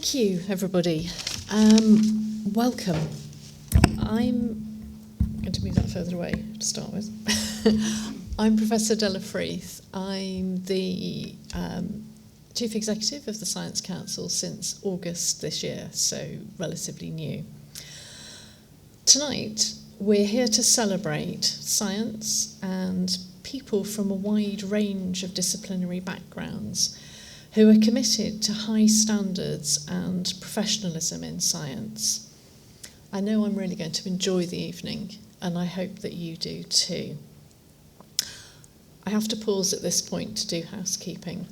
Thank you, everybody. Welcome. I'm going to move that further away to start with. I'm Professor Della Freeth. I'm the Chief Executive of the Science Council since August this year, so relatively new. Tonight, we're here to celebrate science and people from a wide range of disciplinary backgrounds who are committed to high standards and professionalism in science. I know I'm really going to enjoy the evening, and I hope that you do too. I have to pause at this point to do housekeeping.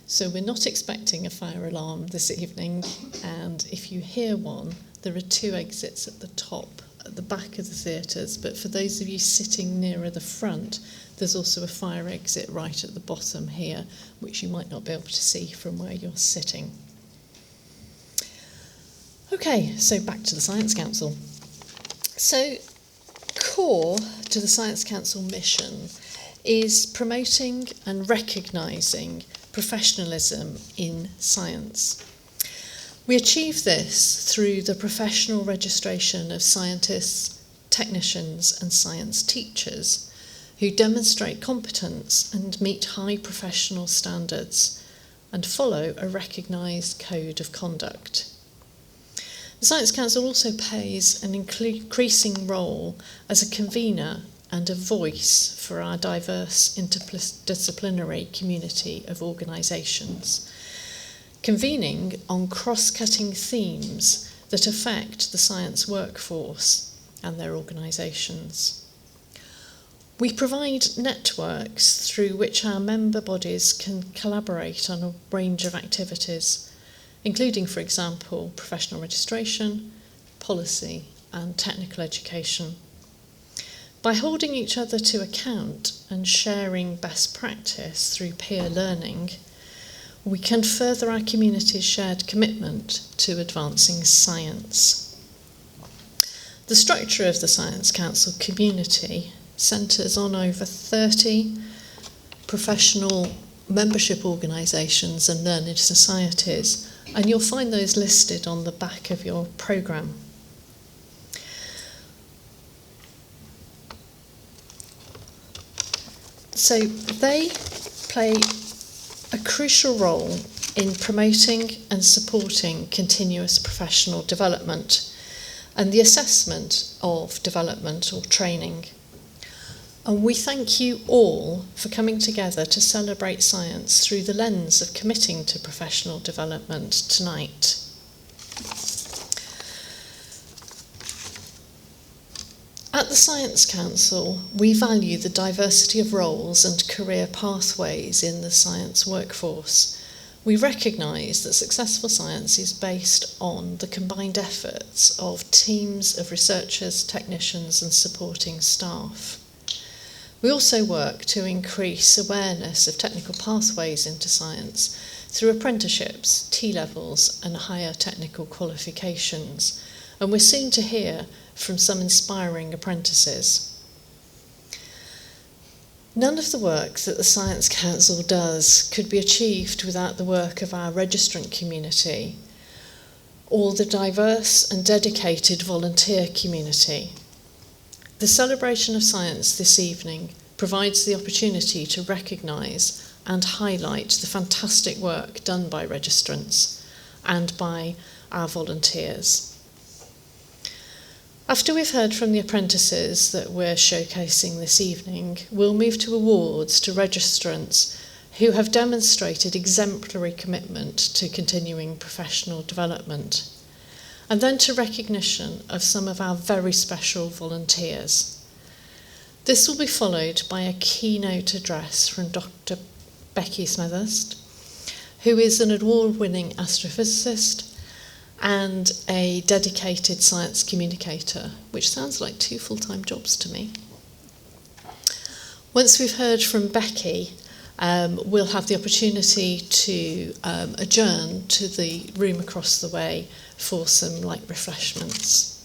So we're not expecting a fire alarm this evening, and if you hear one, there are 2 exits at the top, at the back of the theatres, but for those of you sitting nearer the front, there's also a fire exit right at the bottom here, which you might not be able to see from where you're sitting. Okay, so back to the Science Council. So, core to the Science Council mission is promoting and recognising professionalism in science. We achieve this through the professional registration of scientists, technicians and science teachers who demonstrate competence and meet high professional standards and follow a recognised code of conduct. The Science Council also plays an increasing role as a convener and a voice for our diverse interdisciplinary community of organisations, convening on cross-cutting themes that affect the science workforce and their organisations. We provide networks through which our member bodies can collaborate on a range of activities, including, for example, professional registration, policy and technical education. By holding each other to account and sharing best practice through peer learning, we can further our community's shared commitment to advancing science. The structure of the Science Council community centres on over 30 professional membership organisations and learned societies, and you'll find those listed on the back of your programme. So they play a crucial role in promoting and supporting continuous professional development and the assessment of development or training. And we thank you all for coming together to celebrate science through the lens of committing to professional development tonight. At the Science Council, we value the diversity of roles and career pathways in the science workforce. We recognise that successful science is based on the combined efforts of teams of researchers, technicians and supporting staff. We also work to increase awareness of technical pathways into science through apprenticeships, T-levels and higher technical qualifications, and we're soon to hear from some inspiring apprentices. None of the work that the Science Council does could be achieved without the work of our registrant community or the diverse and dedicated volunteer community. The celebration of science this evening provides the opportunity to recognise and highlight the fantastic work done by registrants and by our volunteers. After we've heard from the apprentices that we're showcasing this evening, we'll move to awards to registrants who have demonstrated exemplary commitment to continuing professional development, and then to recognition of some of our very special volunteers. This will be followed by a keynote address from Dr Becky Smethurst, who is an award-winning astrophysicist and a dedicated science communicator, which sounds like 2 full-time jobs to me. Once we've heard from Becky, we'll have the opportunity to adjourn to the room across the way for some light refreshments.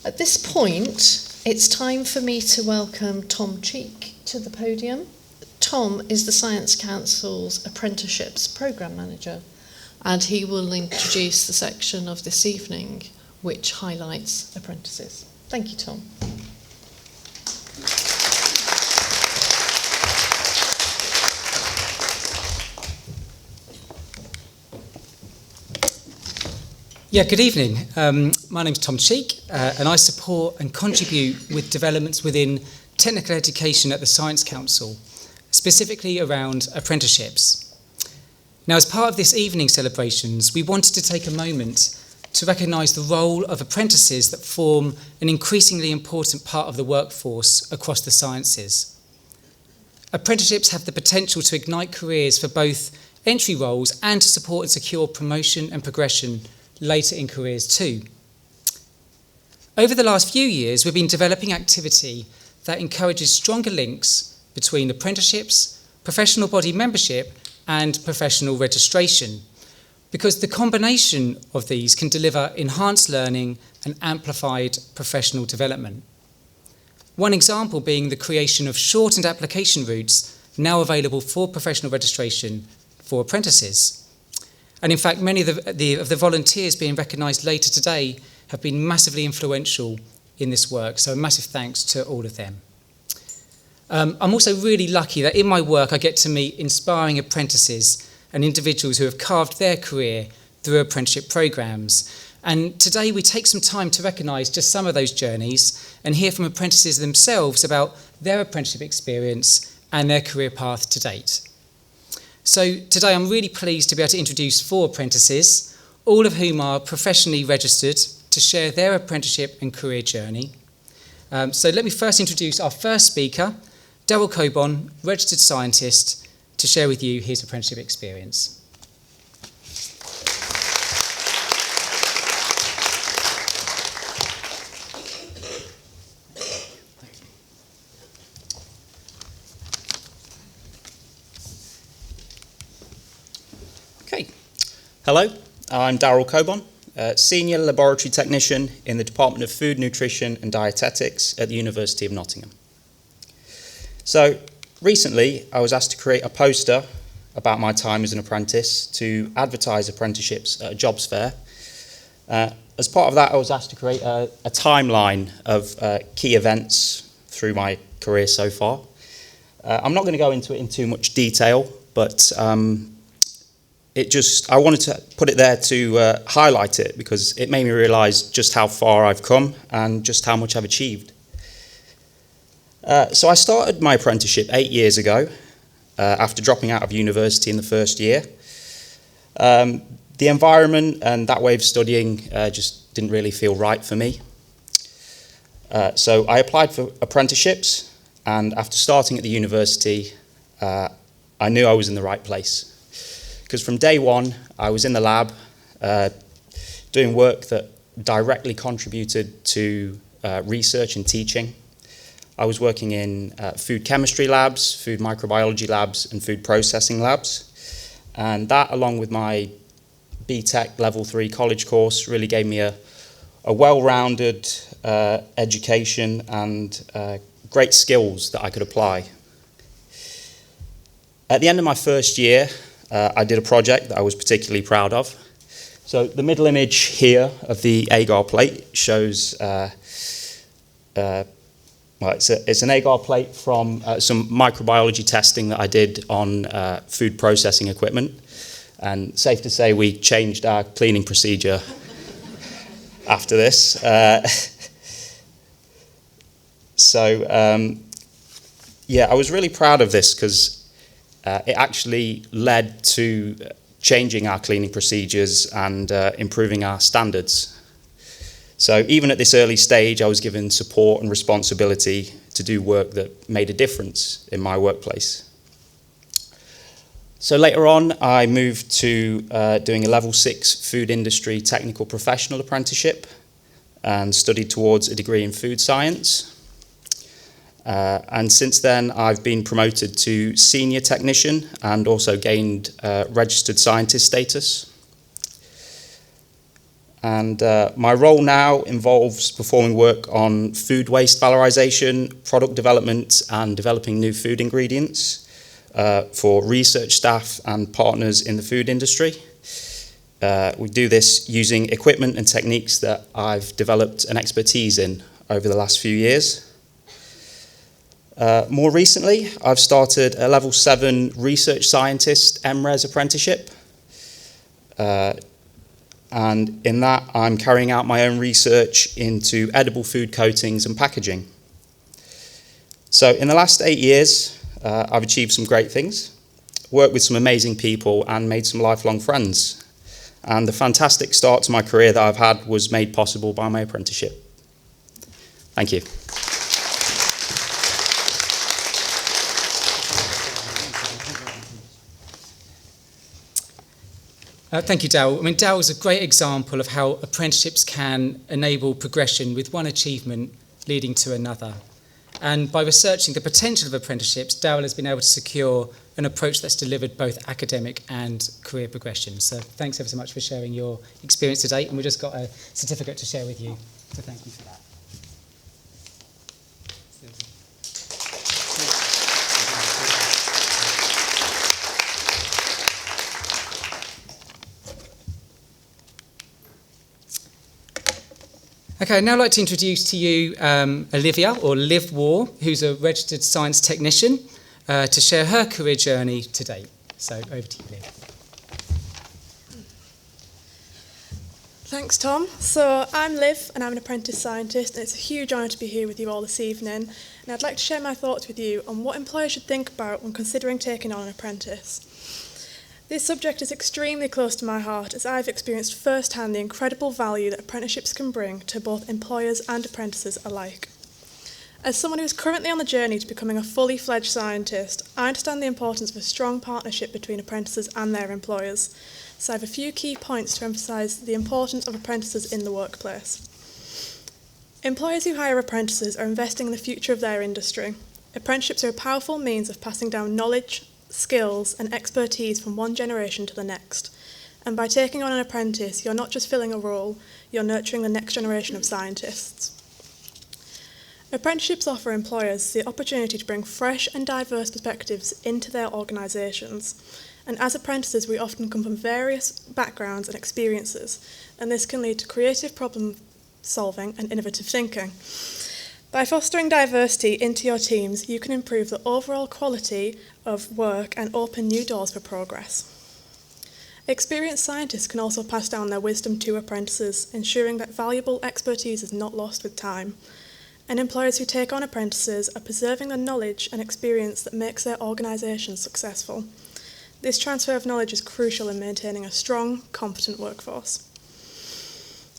At this point, it's time for me to welcome Tom Cheek to the podium. Tom is the Science Council's Apprenticeships Programme Manager, and he will introduce the section of this evening which highlights apprentices. Thank you, Tom. Yeah, good evening. My name's Tom Cheek, and I support and contribute with developments within technical education at the Science Council, specifically around apprenticeships. Now, as part of this evening's celebrations, we wanted to take a moment to recognise the role of apprentices that form an increasingly important part of the workforce across the sciences. Apprenticeships have the potential to ignite careers for both entry roles and to support and secure promotion and progression later in careers too. Over the last few years, we've been developing activity that encourages stronger links between apprenticeships, professional body membership, and professional registration, because the combination of these can deliver enhanced learning and amplified professional development. One example being the creation of shortened application routes now available for professional registration for apprentices. And in fact, many of the volunteers being recognised later today have been massively influential in this work, so a massive thanks to all of them. I'm also really lucky that in my work I get to meet inspiring apprentices and individuals who have carved their career through apprenticeship programmes. And today we take some time to recognise just some of those journeys and hear from apprentices themselves about their apprenticeship experience and their career path to date. So today I'm really pleased to be able to introduce 4 apprentices, all of whom are professionally registered to share their apprenticeship and career journey. So let me first introduce our first speaker, Daryl Coburn, registered scientist, to share with you his apprenticeship experience. Hello, I'm Daryl Coburn, Senior Laboratory Technician in the Department of Food, Nutrition and Dietetics at the University of Nottingham. So, recently I was asked to create a poster about my time as an apprentice to advertise apprenticeships at a jobs fair. As part of that, I was asked to create a timeline of key events through my career so far. I'm not going to go into it in too much detail, but I wanted to put it there to highlight it because it made me realise just how far I've come and just how much I've achieved. So I started my apprenticeship 8 years ago after dropping out of university in the first year. The environment and that way of studying just didn't really feel right for me. So I applied for apprenticeships, and after starting at the university, I knew I was in the right place. Because from day one, I was in the lab doing work that directly contributed to research and teaching. I was working in food chemistry labs, food microbiology labs, and food processing labs. And that, along with my BTEC Level 3 college course, really gave me a well-rounded education and great skills that I could apply. At the end of my first year, I did a project that I was particularly proud of. So the middle image here of the agar plate shows, it's an agar plate from some microbiology testing that I did on food processing equipment. And safe to say we changed our cleaning procedure after this. I was really proud of this because it actually led to changing our cleaning procedures and improving our standards. So even at this early stage, I was given support and responsibility to do work that made a difference in my workplace. So later on, I moved to doing a Level 6 Food Industry Technical Professional Apprenticeship and studied towards a degree in food science. And since then, I've been promoted to senior technician and also gained registered scientist status. And my role now involves performing work on food waste valorization, product development, and developing new food ingredients for research staff and partners in the food industry. We do this using equipment and techniques that I've developed an expertise in over the last few years. More recently, I've started a Level 7 Research Scientist MRes apprenticeship. And in that, I'm carrying out my own research into edible food coatings and packaging. So in the last 8 years, I've achieved some great things, worked with some amazing people and made some lifelong friends. And the fantastic start to my career that I've had was made possible by my apprenticeship. Thank you. Thank you, Darryl. I mean, Darryl is a great example of how apprenticeships can enable progression with one achievement leading to another. And by researching the potential of apprenticeships, Darryl has been able to secure an approach that's delivered both academic and career progression. So thanks ever so much for sharing your experience today. And we've just got a certificate to share with you. So thank you for that. Okay, I'd now like to introduce to you Olivia, or Liv War, who's a registered science technician, to share her career journey to date. So over to you, Liv. Thanks, Tom. So I'm Liv, and I'm an apprentice scientist, and it's a huge honour to be here with you all this evening. And I'd like to share my thoughts with you on what employers should think about when considering taking on an apprentice. This subject is extremely close to my heart, as I've experienced firsthand the incredible value that apprenticeships can bring to both employers and apprentices alike. As someone who is currently on the journey to becoming a fully fledged scientist, I understand the importance of a strong partnership between apprentices and their employers. So I have a few key points to emphasise the importance of apprentices in the workplace. Employers who hire apprentices are investing in the future of their industry. Apprenticeships are a powerful means of passing down knowledge, skills and expertise from one generation to the next. And by taking on an apprentice, you're not just filling a role, you're nurturing the next generation of scientists. Apprenticeships offer employers the opportunity to bring fresh and diverse perspectives into their organisations. And as apprentices, we often come from various backgrounds and experiences, and this can lead to creative problem solving and innovative thinking. By fostering diversity into your teams, you can improve the overall quality of work and open new doors for progress. Experienced scientists can also pass down their wisdom to apprentices, ensuring that valuable expertise is not lost with time. And employers who take on apprentices are preserving the knowledge and experience that makes their organisation successful. This transfer of knowledge is crucial in maintaining a strong, competent workforce.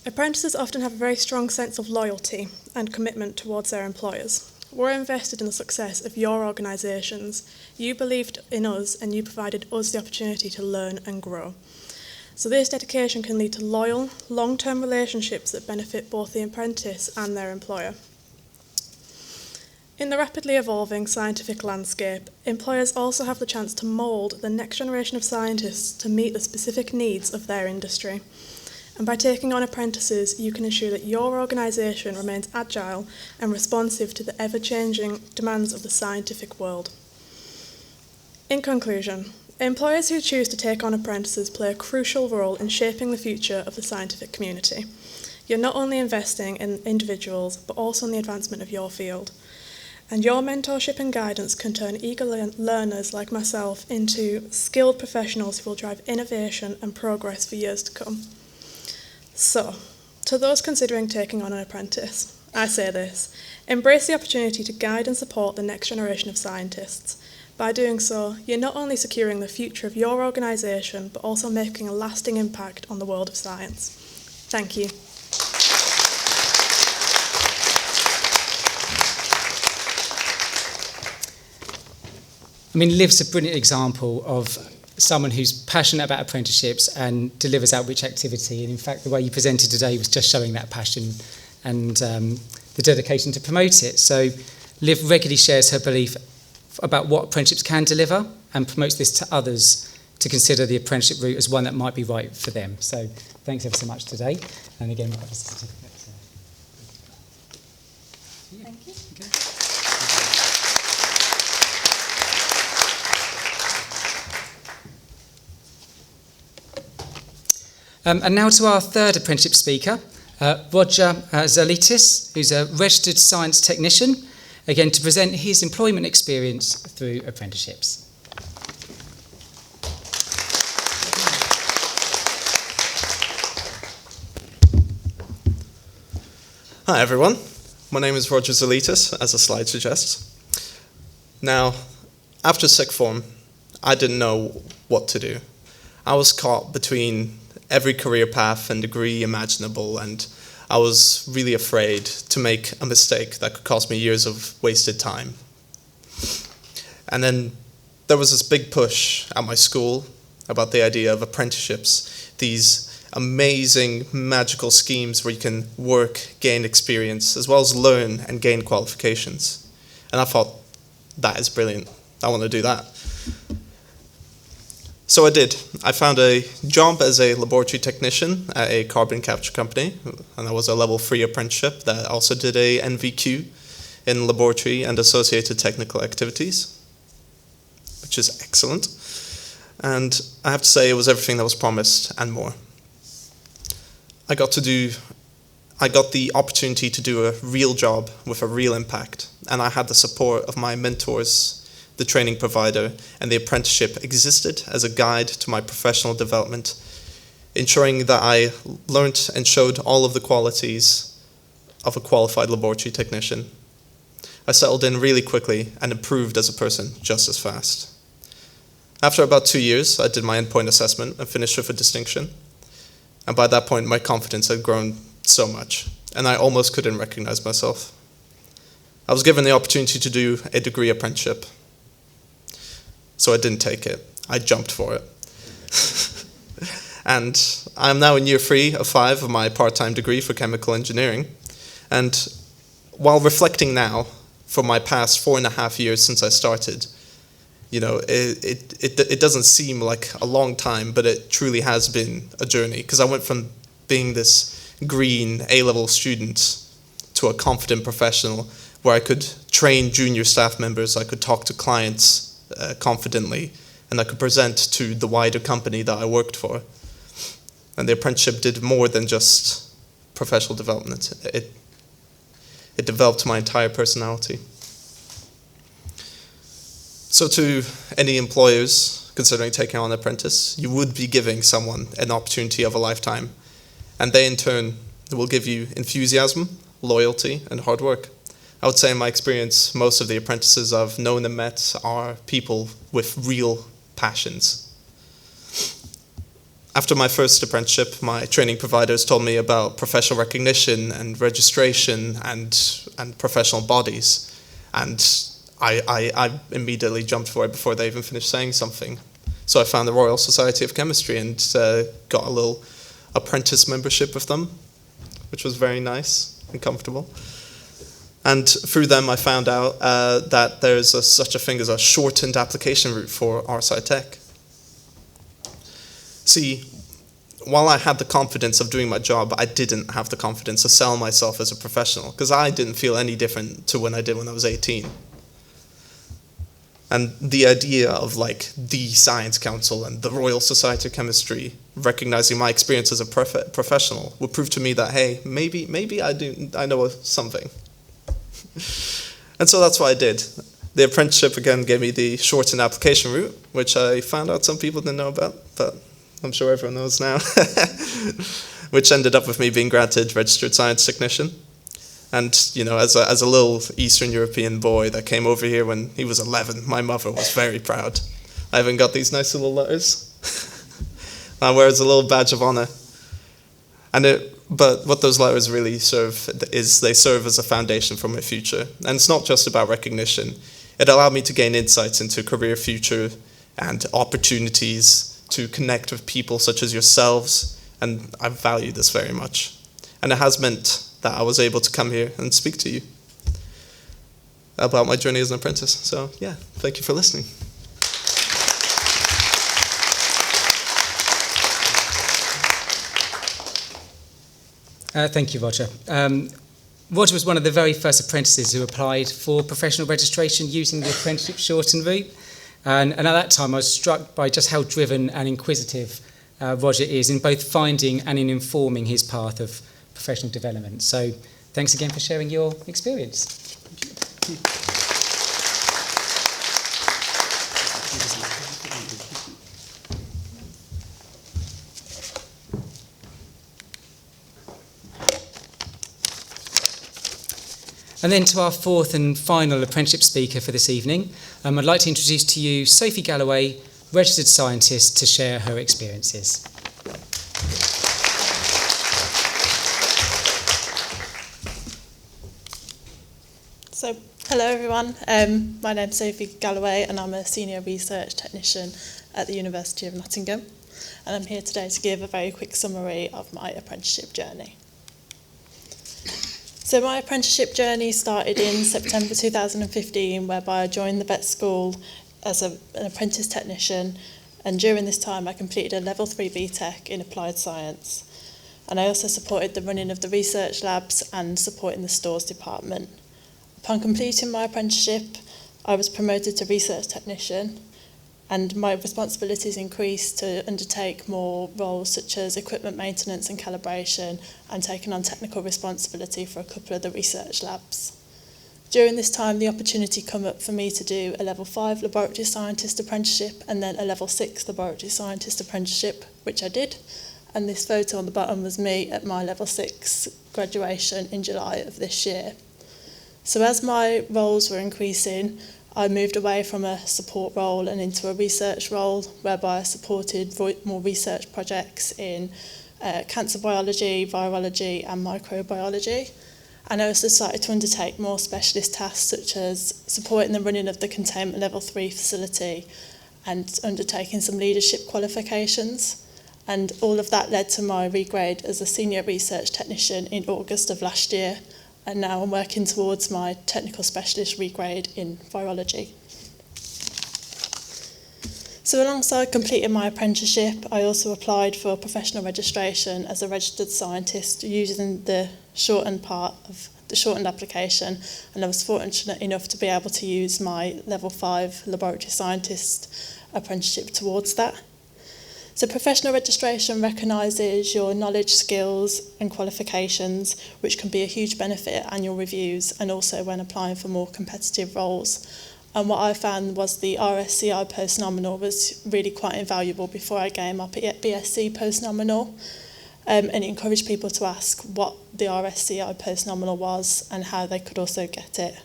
Apprentices often have a very strong sense of loyalty and commitment towards their employers. We're invested in the success of your organisations. You believed in us and you provided us the opportunity to learn and grow. So this dedication can lead to loyal, long-term relationships that benefit both the apprentice and their employer. In the rapidly evolving scientific landscape, employers also have the chance to mould the next generation of scientists to meet the specific needs of their industry. And by taking on apprentices, you can ensure that your organisation remains agile and responsive to the ever-changing demands of the scientific world. In conclusion, employers who choose to take on apprentices play a crucial role in shaping the future of the scientific community. You're not only investing in individuals, but also in the advancement of your field. And your mentorship and guidance can turn eager learners like myself into skilled professionals who will drive innovation and progress for years to come. So, to those considering taking on an apprentice, I say this: embrace the opportunity to guide and support the next generation of scientists. By doing so, you're not only securing the future of your organisation, but also making a lasting impact on the world of science. Thank you. I mean, Liv's a brilliant example of someone who's passionate about apprenticeships and delivers outreach activity. And in fact, the way you presented today was just showing that passion and the dedication to promote it. So Liv regularly shares her belief about what apprenticeships can deliver and promotes this to others to consider the apprenticeship route as one that might be right for them. So thanks ever so much today. And again, we've got the certificate. Thank you. Okay. And now to our third apprenticeship speaker, Roger Zalitis, who's a registered science technician, again to present his employment experience through apprenticeships. Hi everyone, my name is Roger Zalitis, as the slide suggests. Now, after sixth form, I didn't know what to do. I was caught between every career path and degree imaginable, and I was really afraid to make a mistake that could cost me years of wasted time. And then there was this big push at my school about the idea of apprenticeships, these amazing magical schemes where you can work, gain experience, as well as learn and gain qualifications. And I thought, that is brilliant. I want to do that. So I did. I found a job as a laboratory technician at a carbon capture company, and that was a level 3 apprenticeship that also did a NVQ in laboratory and associated technical activities, which is excellent. And I have to say it was everything that was promised and more. I got the opportunity to do a real job with a real impact, and I had the support of my mentors, the training provider, and the apprenticeship existed as a guide to my professional development, ensuring that I learnt and showed all of the qualities of a qualified laboratory technician. I settled in really quickly and improved as a person just as fast. After about 2 years, I did my endpoint assessment and finished with a distinction. And by that point, my confidence had grown so much, and I almost couldn't recognize myself. I was given the opportunity to do a degree apprenticeship, so I didn't take it. I jumped for it. And I'm now in year 3 of 5 of my part-time degree for chemical engineering. And while reflecting now, for my past 4.5 years since I started, you know, it doesn't seem like a long time, but it truly has been a journey, because I went from being this green A-level student to a confident professional where I could train junior staff members, I could talk to clients confidently, and I could present to the wider company that I worked for. And the apprenticeship did more than just professional development. It developed my entire personality. So to any employers considering taking on an apprentice, you would be giving someone an opportunity of a lifetime, and they in turn will give you enthusiasm, loyalty, and hard work. I would say in my experience, most of the apprentices I've known and met are people with real passions. After my first apprenticeship, my training providers told me about professional recognition and registration and professional bodies, and I immediately jumped for it before they even finished saying something. So I found the Royal Society of Chemistry and got a little apprentice membership with them, which was very nice and comfortable. And through them I found out that there's such a thing as a shortened application route for RSci Tech. See, while I had the confidence of doing my job, I didn't have the confidence to sell myself as a professional, because I didn't feel any different to when I did when I was 18. And the idea of like the Science Council and the Royal Society of Chemistry recognizing my experience as a professional would prove to me that, hey, maybe I know something. And so that's what I did. The apprenticeship again gave me the shortened application route, which I found out some people didn't know about, but I'm sure everyone knows now, which ended up with me being granted registered science technician. And, you know, as a little Eastern European boy that came over here when he was 11, my mother was very proud. I even got these nice little letters. I wear as a little badge of honor. But what those letters really serve is they serve as a foundation for my future. And it's not just about recognition. It allowed me to gain insights into career future and opportunities to connect with people such as yourselves. And I value this very much. And it has meant that I was able to come here and speak to you about my journey as an apprentice. So yeah, thank you for listening. Thank you, Roger. Roger was one of the very first apprentices who applied for professional registration using the apprenticeship shortened route. And at that time, I was struck by just how driven and inquisitive Roger is in both finding and in informing his path of professional development. So thanks again for sharing your experience. And then to our fourth and final apprenticeship speaker for this evening, I'd like to introduce to you Sophie Galloway, registered scientist, to share her experiences. So, hello everyone, my name's Sophie Galloway and I'm a senior research technician at the University of Nottingham, and I'm here today to give a very quick summary of my apprenticeship journey. So my apprenticeship journey started in September 2015, whereby I joined the vet school as an apprentice technician, and during this time I completed a level 3 BTEC in applied science, and I also supported the running of the research labs and supporting the stores department. Upon completing my apprenticeship, I was promoted to research technician, and my responsibilities increased to undertake more roles such as equipment maintenance and calibration, and taking on technical responsibility for a couple of the research labs. During this time, the opportunity came up for me to do a level 5 laboratory scientist apprenticeship and then a level 6 laboratory scientist apprenticeship, which I did. And this photo on the bottom was me at my level 6 graduation in July of this year. So as my roles were increasing, I moved away from a support role and into a research role, whereby I supported more research projects in cancer biology, virology and microbiology. And I also started to undertake more specialist tasks, such as supporting the running of the containment level 3 facility and undertaking some leadership qualifications. And all of that led to my regrade as a senior research technician in August of last year. And now I'm working towards my technical specialist regrade in virology. So alongside completing my apprenticeship, I also applied for professional registration as a registered scientist using the shortened application, and I was fortunate enough to be able to use my level 5 laboratory scientist apprenticeship towards that. So professional registration recognises your knowledge, skills and qualifications, which can be a huge benefit at annual reviews and also when applying for more competitive roles. And what I found was the RSCI post-nominal was really quite invaluable before I came up at BSc post-nominal, and it encouraged people to ask what the RSCI post-nominal was and how they could also get it.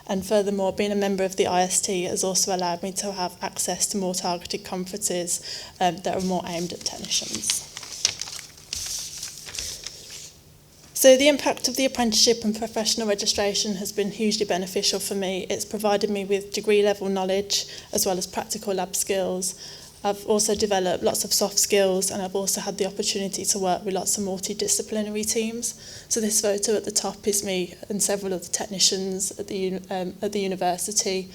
And furthermore, being a member of the IST has also allowed me to have access to more targeted conferences that are more aimed at technicians. So the impact of the apprenticeship and professional registration has been hugely beneficial for me. It's provided me with degree level knowledge as well as practical lab skills. I've also developed lots of soft skills, and I've also had the opportunity to work with lots of multidisciplinary teams. So this photo at the top is me and several of the technicians at the university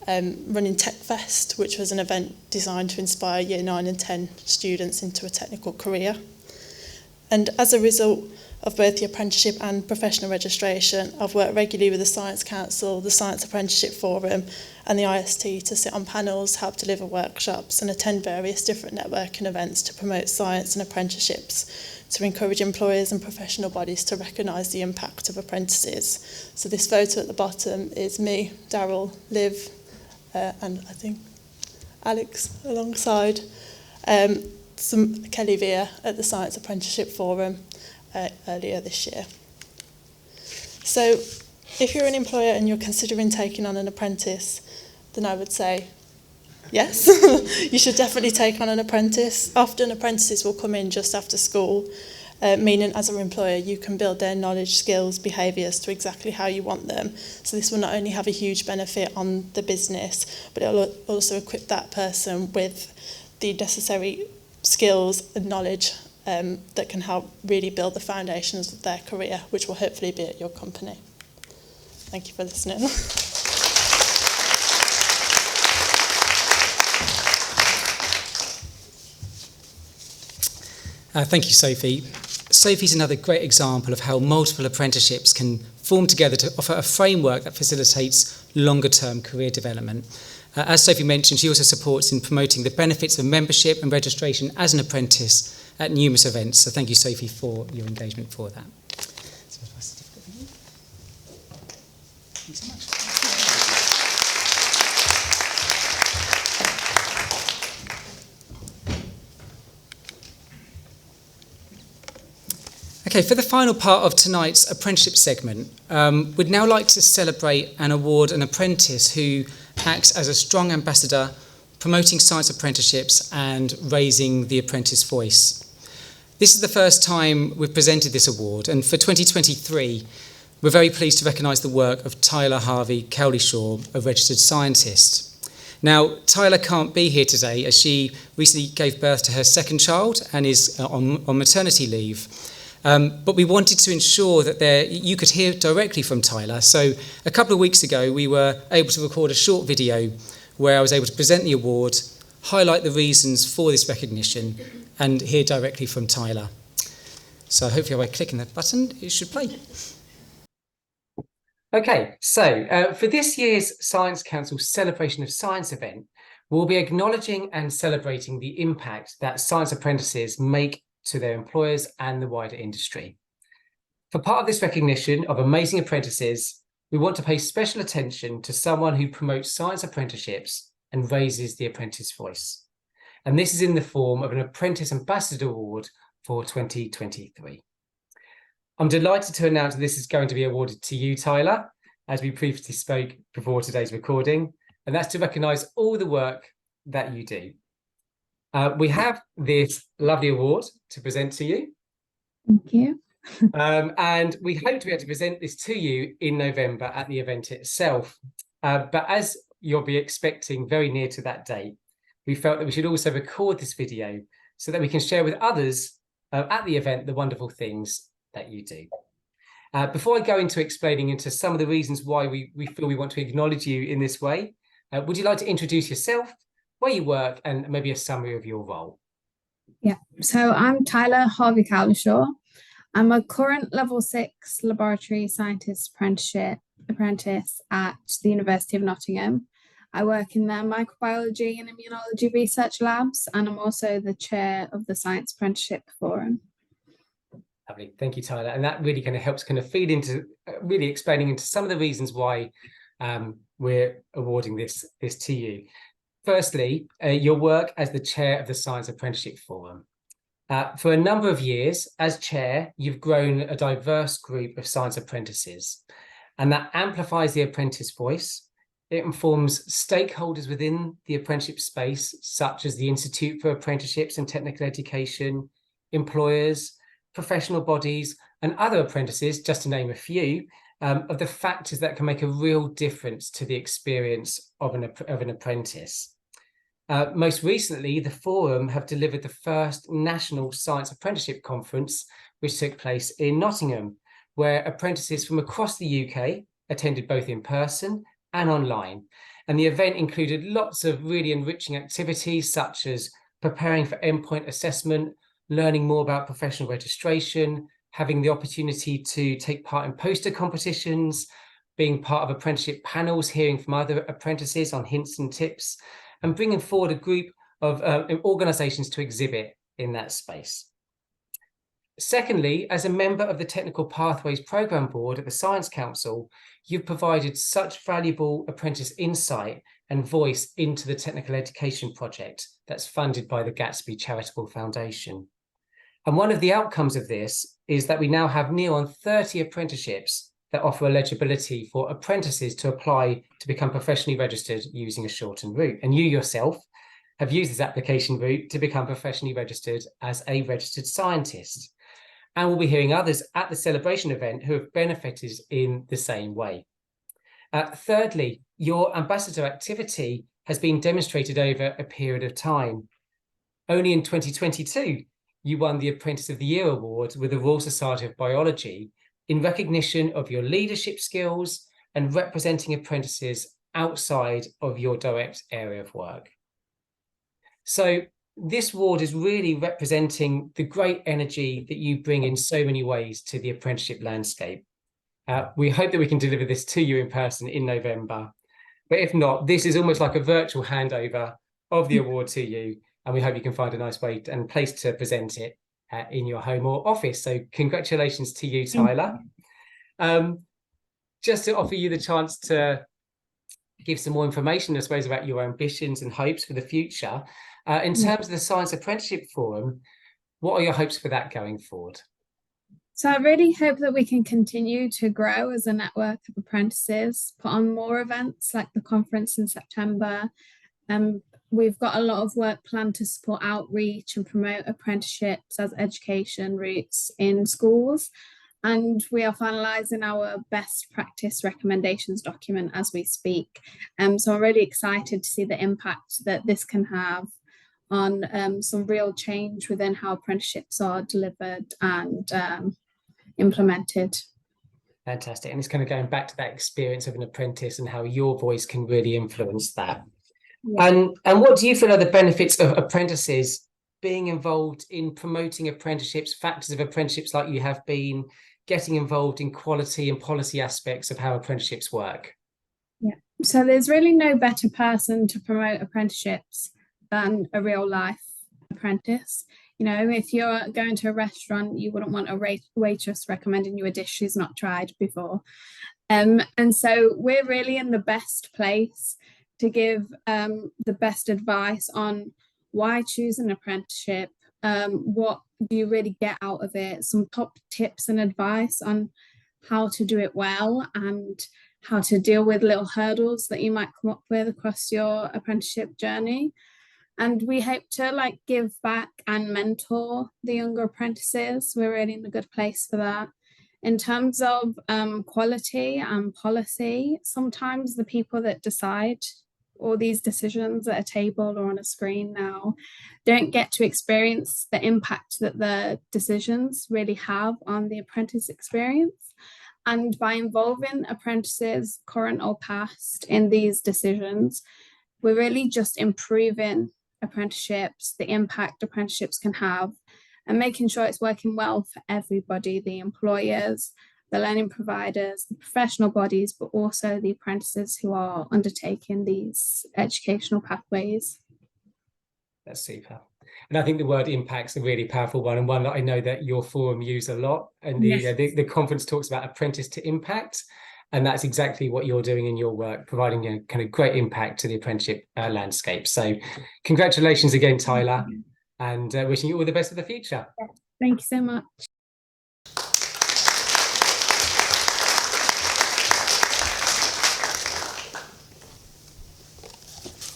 running Tech Fest, which was an event designed to inspire Year 9 and 10 students into a technical career. And as a result of both the apprenticeship and professional registration, I've worked regularly with the Science Council, the Science Apprenticeship Forum and the IST to sit on panels, help deliver workshops and attend various different networking events to promote science and apprenticeships, to encourage employers and professional bodies to recognise the impact of apprentices. So this photo at the bottom is me, Daryl, Liv and I think Alex alongside Kelly Veer at the Science Apprenticeship Forum earlier this year. So if you're an employer and you're considering taking on an apprentice, then I would say yes, you should definitely take on an apprentice. Often apprentices will come in just after school, meaning as an employer you can build their knowledge, skills, behaviours to exactly how you want them. So this will not only have a huge benefit on the business, but it will also equip that person with the necessary skills and knowledge that can help really build the foundations of their career, which will hopefully be at your company. Thank you for listening. Thank you, Sophie. Sophie's another great example of how multiple apprenticeships can form together to offer a framework that facilitates longer-term career development. As Sophie mentioned, she also supports in promoting the benefits of membership and registration as an apprentice at numerous events. So thank you, Sophie, for your engagement for that. Thanks so much. Okay, for the final part of tonight's apprenticeship segment, we'd now like to celebrate and award an apprentice who acts as a strong ambassador, promoting science apprenticeships and raising the apprentice voice. This is the first time we've presented this award, and for 2023, we're very pleased to recognise the work of Tyler Harvey Cowlishaw, a registered scientist. Now, Tyler can't be here today as she recently gave birth to her second child and is on maternity leave. But we wanted to ensure that you could hear directly from Tyler. So a couple of weeks ago, we were able to record a short video where I was able to present the award, highlight the reasons for this recognition, and hear directly from Tyler. So hopefully by clicking that button, it should play. Okay, so for this year's Science Council Celebration of Science event, we'll be acknowledging and celebrating the impact that science apprentices make to their employers and the wider industry. For part of this recognition of amazing apprentices, we want to pay special attention to someone who promotes science apprenticeships and raises the apprentice voice. And this is in the form of an Apprentice Ambassador Award for 2023. I'm delighted to announce that this is going to be awarded to you, Tyler, as we previously spoke before today's recording, and that's to recognise all the work that you do. We have this lovely award to present to you. Thank you. And we hope to be able to present this to you in November at the event itself. But as you'll be expecting very near to that date, we felt that we should also record this video so that we can share with others at the event the wonderful things that you do. Before I go into explaining into some of the reasons why we feel we want to acknowledge you in this way, would you like to introduce yourself, where you work, and maybe a summary of your role? Yeah, so I'm Tyler Harvey Cowlishaw. I'm a current level 6 laboratory scientist apprentice at the University of Nottingham. I work in their microbiology and immunology research labs, and I'm also the chair of the Science Apprenticeship Forum. Lovely, thank you, Tyler. And that really kind of helps kind of feed into really explaining into some of the reasons why we're awarding this to you. Firstly, your work as the chair of the Science Apprenticeship Forum. For a number of years, as chair, you've grown a diverse group of science apprentices, and that amplifies the apprentice voice. It informs stakeholders within the apprenticeship space, such as the Institute for Apprenticeships and Technical Education, employers, professional bodies, and other apprentices, just to name a few, of the factors that can make a real difference to the experience of an apprentice. Most recently, the Forum have delivered the first National Science Apprenticeship Conference, which took place in Nottingham, where apprentices from across the UK attended both in person and online. And the event included lots of really enriching activities, such as preparing for endpoint assessment, learning more about professional registration, having the opportunity to take part in poster competitions, being part of apprenticeship panels, hearing from other apprentices on hints and tips, and bringing forward a group of organisations to exhibit in that space. Secondly, as a member of the Technical Pathways Programme Board at the Science Council, you've provided such valuable apprentice insight and voice into the technical education project that's funded by the Gatsby Charitable Foundation. And one of the outcomes of this is that we now have near on 30 apprenticeships that offer eligibility for apprentices to apply to become professionally registered using a shortened route. And you yourself have used this application route to become professionally registered as a registered scientist. And we'll be hearing others at the celebration event who have benefited in the same way. Thirdly, your ambassador activity has been demonstrated over a period of time. Only in 2022, you won the Apprentice of the Year award with the Royal Society of Biology in recognition of your leadership skills and representing apprentices outside of your direct area of work. So this award is really representing the great energy that you bring in so many ways to the apprenticeship landscape. We hope that we can deliver this to you in person in November. But if not, this is almost like a virtual handover of the award to you, and we hope you can find a nice way and place to present it in your home or office. So congratulations to you, Tyler. Just to offer you the chance to give some more information, I suppose, about your ambitions and hopes for the future. In terms of the Science Apprenticeship Forum, what are your hopes for that going forward? So I really hope that we can continue to grow as a network of apprentices, put on more events like the conference in September. We've got a lot of work planned to support outreach and promote apprenticeships as education routes in schools. And we are finalising our best practice recommendations document as we speak. So I'm really excited to see the impact that this can have on some real change within how apprenticeships are delivered and implemented. Fantastic. And it's kind of going back to that experience of an apprentice and how your voice can really influence that. Yeah. And what do you feel are the benefits of apprentices being involved in promoting apprenticeships, factors of apprenticeships like you have been, getting involved in quality and policy aspects of how apprenticeships work? Yeah, so there's really no better person to promote apprenticeships than a real life apprentice. You know, if you're going to a restaurant, you wouldn't want a waitress recommending you a dish she's not tried before. And so we're really in the best place to give the best advice on why choose an apprenticeship, what do you really get out of it, some top tips and advice on how to do it well and how to deal with little hurdles that you might come up with across your apprenticeship journey. And we hope to give back and mentor the younger apprentices. We're really in a good place for that. In terms of quality and policy, sometimes the people that decide all these decisions at a table or on a screen now don't get to experience the impact that the decisions really have on the apprentice experience. And by involving apprentices, current or past, in these decisions, we're really just improving apprenticeships, the impact apprenticeships can have, and making sure it's working well for everybody, the employers, the learning providers, the professional bodies, but also the apprentices who are undertaking these educational pathways. That's super. And I think the word impact's a really powerful one, and one that I know that your forum use a lot. And the conference talks about apprentice to impact. And that's exactly what you're doing in your work, providing a kind of great impact to the apprenticeship landscape. So congratulations again, Tyler, and wishing you all the best for the future. Thank you so much.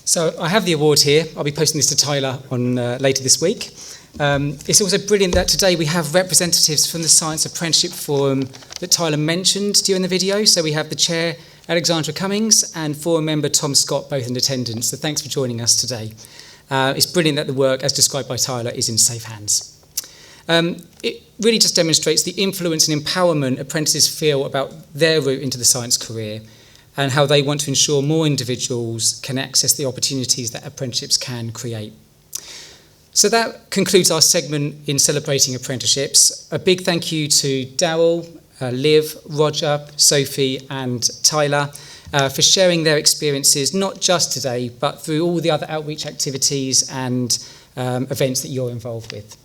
So I have the award here. I'll be posting this to Tyler on later this week. It's also brilliant that today we have representatives from the Science Apprenticeship Forum that Tyler mentioned during the video. So we have the chair, Alexandra Cummings, and forum member Tom Scott, both in attendance. So thanks for joining us today. It's brilliant that the work, as described by Tyler, is in safe hands. It really just demonstrates the influence and empowerment apprentices feel about their route into the science career and how they want to ensure more individuals can access the opportunities that apprenticeships can create. So that concludes our segment in celebrating apprenticeships. A big thank you to Daryl, Liv, Roger, Sophie and Tyler for sharing their experiences, not just today, but through all the other outreach activities and events that you're involved with.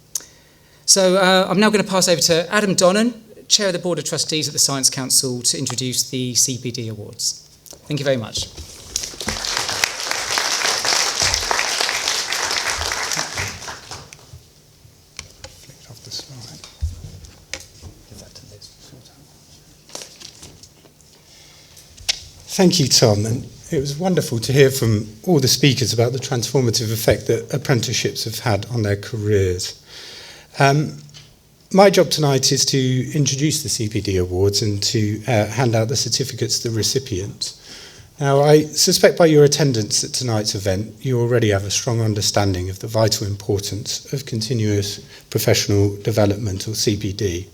So I'm now going to pass over to Adam Donnan, Chair of the Board of Trustees at the Science Council, to introduce the CPD Awards. Thank you very much. Thank you, Tom. And it was wonderful to hear from all the speakers about the transformative effect that apprenticeships have had on their careers. My job tonight is to introduce the CPD Awards and to hand out the certificates to the recipients. Now, I suspect by your attendance at tonight's event, you already have a strong understanding of the vital importance of continuous professional development, or CPD.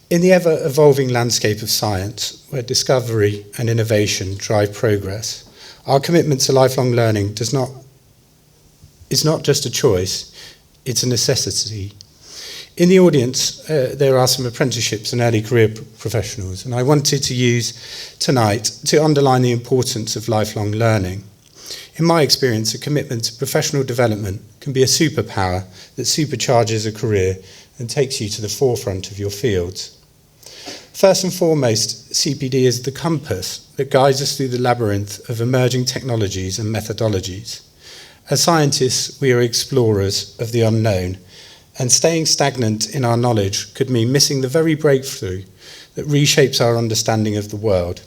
In the ever-evolving landscape of science, where discovery and innovation drive progress, our commitment to lifelong learning is not just a choice, it's a necessity. In the audience, there are some apprenticeships and early career professionals, and I wanted to use tonight to underline the importance of lifelong learning. In my experience, a commitment to professional development can be a superpower that supercharges a career and takes you to the forefront of your fields. First and foremost, CPD is the compass that guides us through the labyrinth of emerging technologies and methodologies. As scientists, we are explorers of the unknown, and staying stagnant in our knowledge could mean missing the very breakthrough that reshapes our understanding of the world.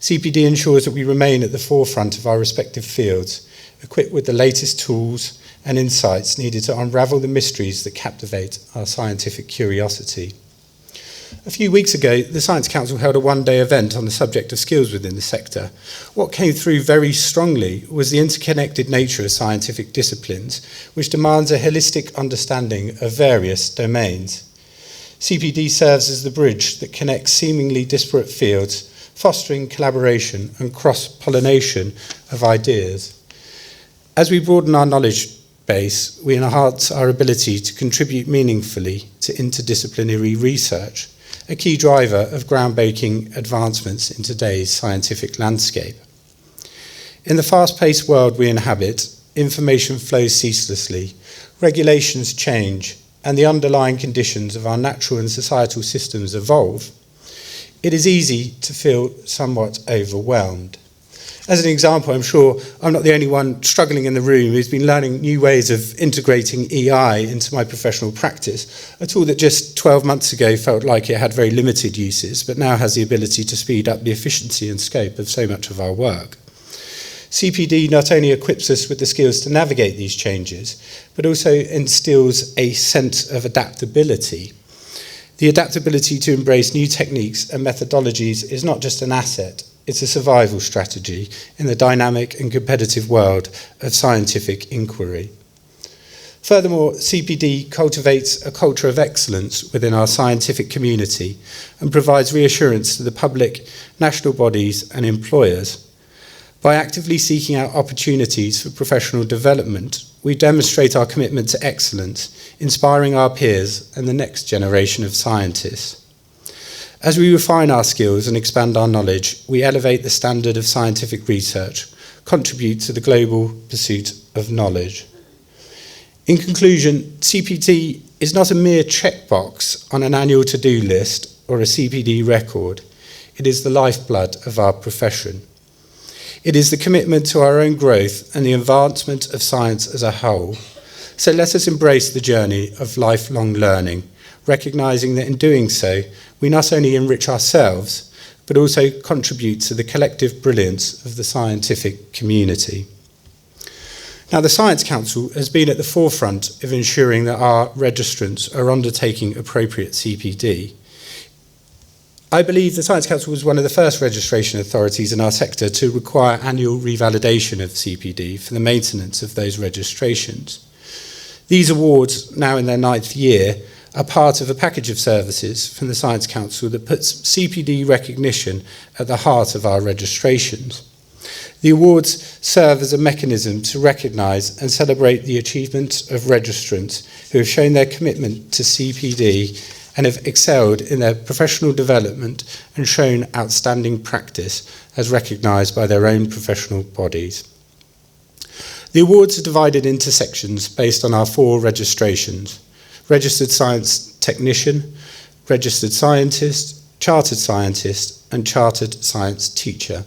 CPD ensures that we remain at the forefront of our respective fields, equipped with the latest tools and insights needed to unravel the mysteries that captivate our scientific curiosity. A few weeks ago, the Science Council held a one-day event on the subject of skills within the sector. What came through very strongly was the interconnected nature of scientific disciplines, which demands a holistic understanding of various domains. CPD serves as the bridge that connects seemingly disparate fields, fostering collaboration and cross-pollination of ideas. As we broaden our knowledge base, we enhance our ability to contribute meaningfully to interdisciplinary research, a key driver of groundbreaking advancements in today's scientific landscape. In the fast-paced world we inhabit, information flows ceaselessly, regulations change, and the underlying conditions of our natural and societal systems evolve. It is easy to feel somewhat overwhelmed. As an example, I'm sure I'm not the only one struggling in the room who's been learning new ways of integrating EI into my professional practice, a tool that just 12 months ago felt like it had very limited uses, but now has the ability to speed up the efficiency and scope of so much of our work. CPD not only equips us with the skills to navigate these changes, but also instills a sense of adaptability. The adaptability to embrace new techniques and methodologies is not just an asset, it's a survival strategy in the dynamic and competitive world of scientific inquiry. Furthermore, CPD cultivates a culture of excellence within our scientific community and provides reassurance to the public, national bodies and employers. By actively seeking out opportunities for professional development, we demonstrate our commitment to excellence, inspiring our peers and the next generation of scientists. As we refine our skills and expand our knowledge, we elevate the standard of scientific research, contribute to the global pursuit of knowledge. In conclusion, CPD is not a mere checkbox on an annual to-do list or a CPD record. It is the lifeblood of our profession. It is the commitment to our own growth and the advancement of science as a whole. So let us embrace the journey of lifelong learning, recognising that in doing so, we not only enrich ourselves, but also contribute to the collective brilliance of the scientific community. Now, the Science Council has been at the forefront of ensuring that our registrants are undertaking appropriate CPD. I believe the Science Council was one of the first registration authorities in our sector to require annual revalidation of CPD for the maintenance of those registrations. These awards, now in their 9th year, are part of a package of services from the Science Council that puts CPD recognition at the heart of our registrations. The awards serve as a mechanism to recognise and celebrate the achievements of registrants who have shown their commitment to CPD and have excelled in their professional development and shown outstanding practice as recognised by their own professional bodies. The awards are divided into sections based on our 4 registrations: Registered Science Technician, Registered Scientist, Chartered Scientist, and Chartered Science Teacher.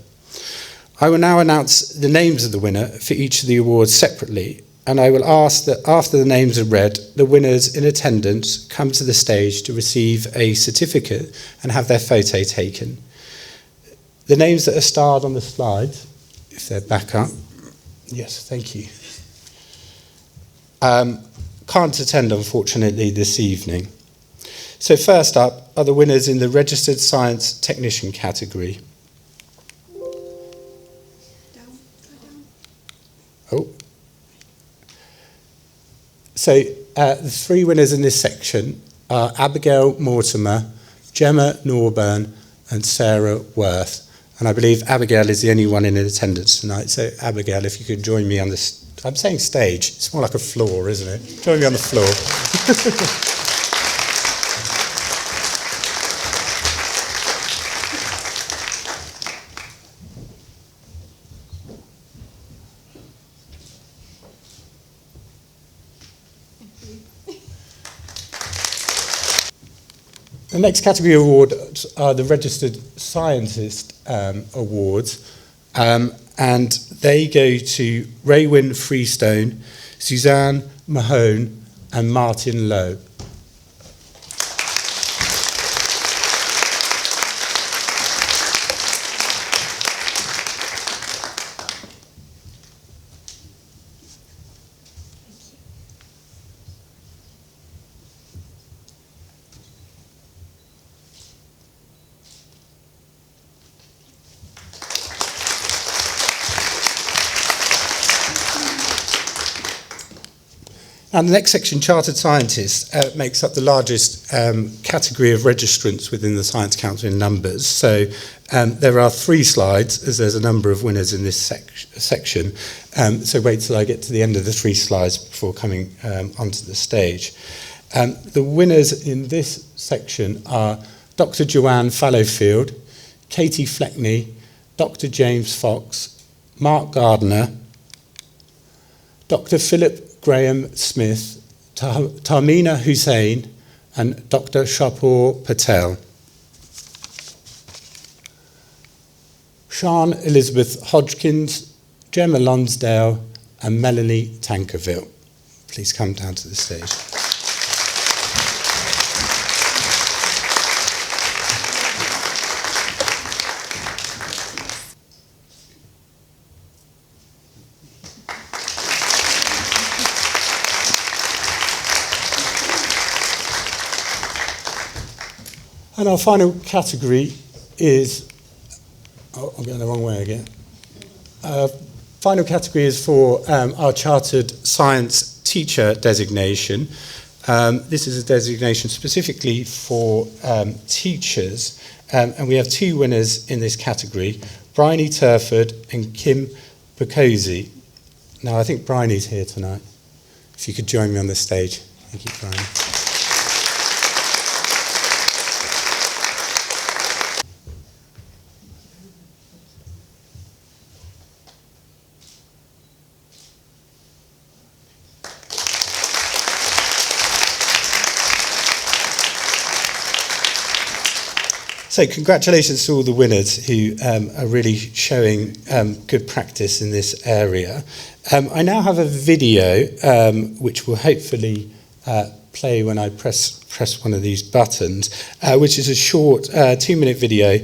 I will now announce the names of the winner for each of the awards separately, and I will ask that after the names are read, the winners in attendance come to the stage to receive a certificate and have their photo taken. The names that are starred on the slide, if they're back up. Yes, thank you. Can't attend, unfortunately, this evening. So first up are the winners in the Registered Science Technician category. Oh. So the 3 winners in this section are Abigail Mortimer, Gemma Norburn, and Sarah Worth. And I believe Abigail is the only one in attendance tonight. So Abigail, if you could join me on this. I'm saying stage. It's more like a floor, isn't it? Join me on the floor. The next category award are the Registered Scientist Awards, and they go to Raywin Freestone, Suzanne Mahone and Martin Lowe. And the next section, Chartered Scientists, makes up the largest category of registrants within the Science Council in numbers. So there are 3 slides, as there's a number of winners in this section. So wait till I get to the end of the 3 slides before coming onto the stage. The winners in this section are Dr. Joanne Fallowfield, Katie Fleckney, Dr. James Fox, Mark Gardner, Dr. Philip Graham Smith, Tarmina Hussain and Dr. Shapur Patel. Sian Elizabeth Hodgkins, Gemma Lonsdale and Melanie Tankerville. Please come down to the stage. And our final category is, I'm going the wrong way again. Final category is for our Chartered Science Teacher designation. This is a designation specifically for teachers, and we have 2 winners in this category, Bryony Turford and Kim Bokosi. Now, I think Bryony's here tonight. If you could join me on the stage. Thank you, Bryony. So congratulations to all the winners who are really showing good practice in this area. I now have a video which will hopefully play when I press one of these buttons, which is a short 2-minute video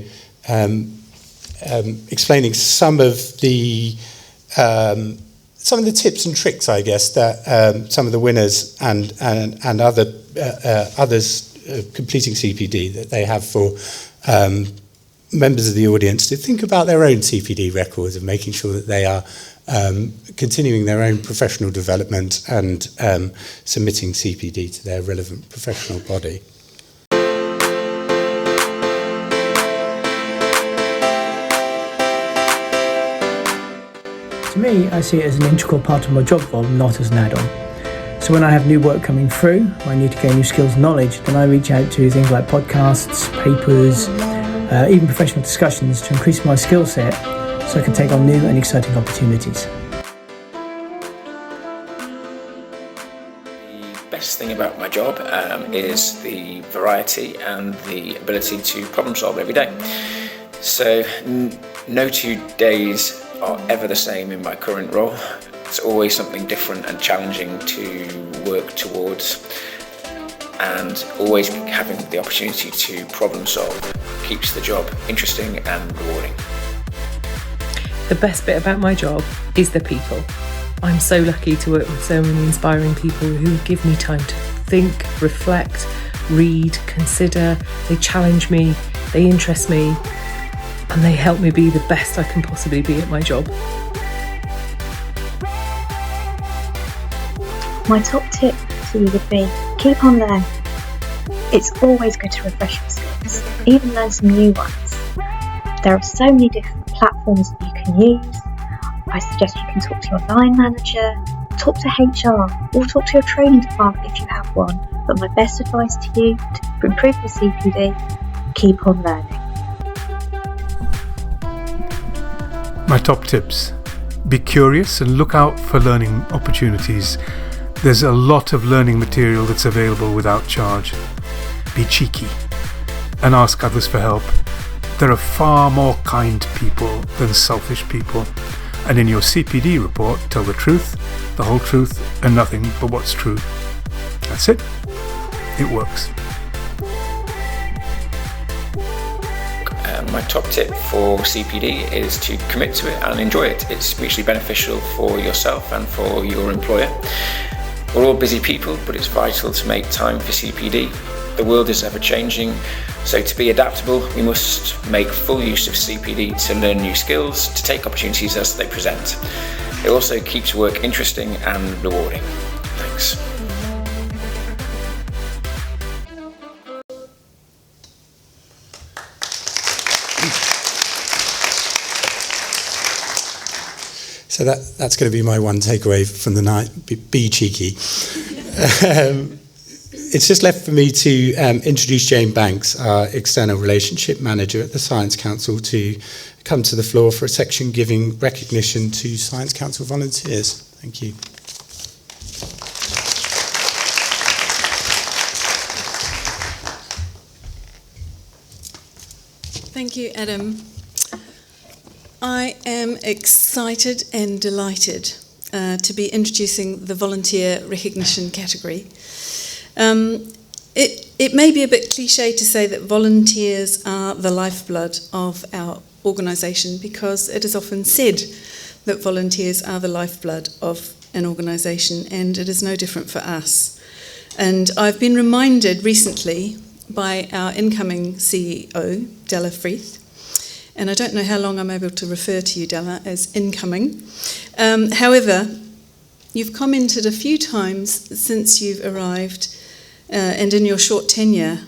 explaining some of the tips and tricks, I guess, that some of the winners and others completing CPD that they have for members of the audience to think about their own CPD records and making sure that they are continuing their own professional development and submitting CPD to their relevant professional body. To me, I see it as an integral part of my job role, not as an add-on. So when I have new work coming through, or I need to gain new skills and knowledge, then I reach out to things like podcasts, papers, even professional discussions to increase my skill set so I can take on new and exciting opportunities. The best thing about my job is the variety and the ability to problem solve every day. So no 2 days are ever the same in my current role. It's always something different and challenging to work towards, and always having the opportunity to problem solve keeps the job interesting and rewarding. The best bit about my job is the people. I'm so lucky to work with so many inspiring people who give me time to think, reflect, read, consider. They challenge me, they interest me, and they help me be the best I can possibly be at my job. My top tip to you would be, keep on learning. It's always good to refresh your skills, even learn some new ones. There are so many different platforms that you can use. I suggest you can talk to your line manager, talk to HR, or talk to your training department if you have one. But my best advice to you, to improve your CPD, keep on learning. My top tips: be curious and look out for learning opportunities. There's a lot of learning material that's available without charge. Be cheeky. and ask others for help. There are far more kind people than selfish people. And in your CPD report, tell the truth, the whole truth, and nothing but what's true. That's it. It works. My top tip for CPD is to commit to it and enjoy it. It's mutually beneficial for yourself and for your employer. We're all busy people, but it's vital to make time for CPD. The world is ever changing, so to be adaptable, we must make full use of CPD to learn new skills, to take opportunities as they present. It also keeps work interesting and rewarding. Thanks. So that's going to be my one takeaway from the night. Be cheeky. It's just left for me to introduce Jane Banks, our External Relationship Manager at the Science Council, to come to the floor for a section giving recognition to Science Council volunteers. Thank you. Thank you, Adam. I am excited and delighted to be introducing the volunteer recognition category. It may be a bit cliche to say that volunteers are the lifeblood of our organisation, because it is often said that volunteers are the lifeblood of an organisation, and it is no different for us. And I've been reminded recently by our incoming CEO, Della Freeth, and I don't know how long I'm able to refer to you, Della, as incoming. However, you've commented a few times since you've arrived and in your short tenure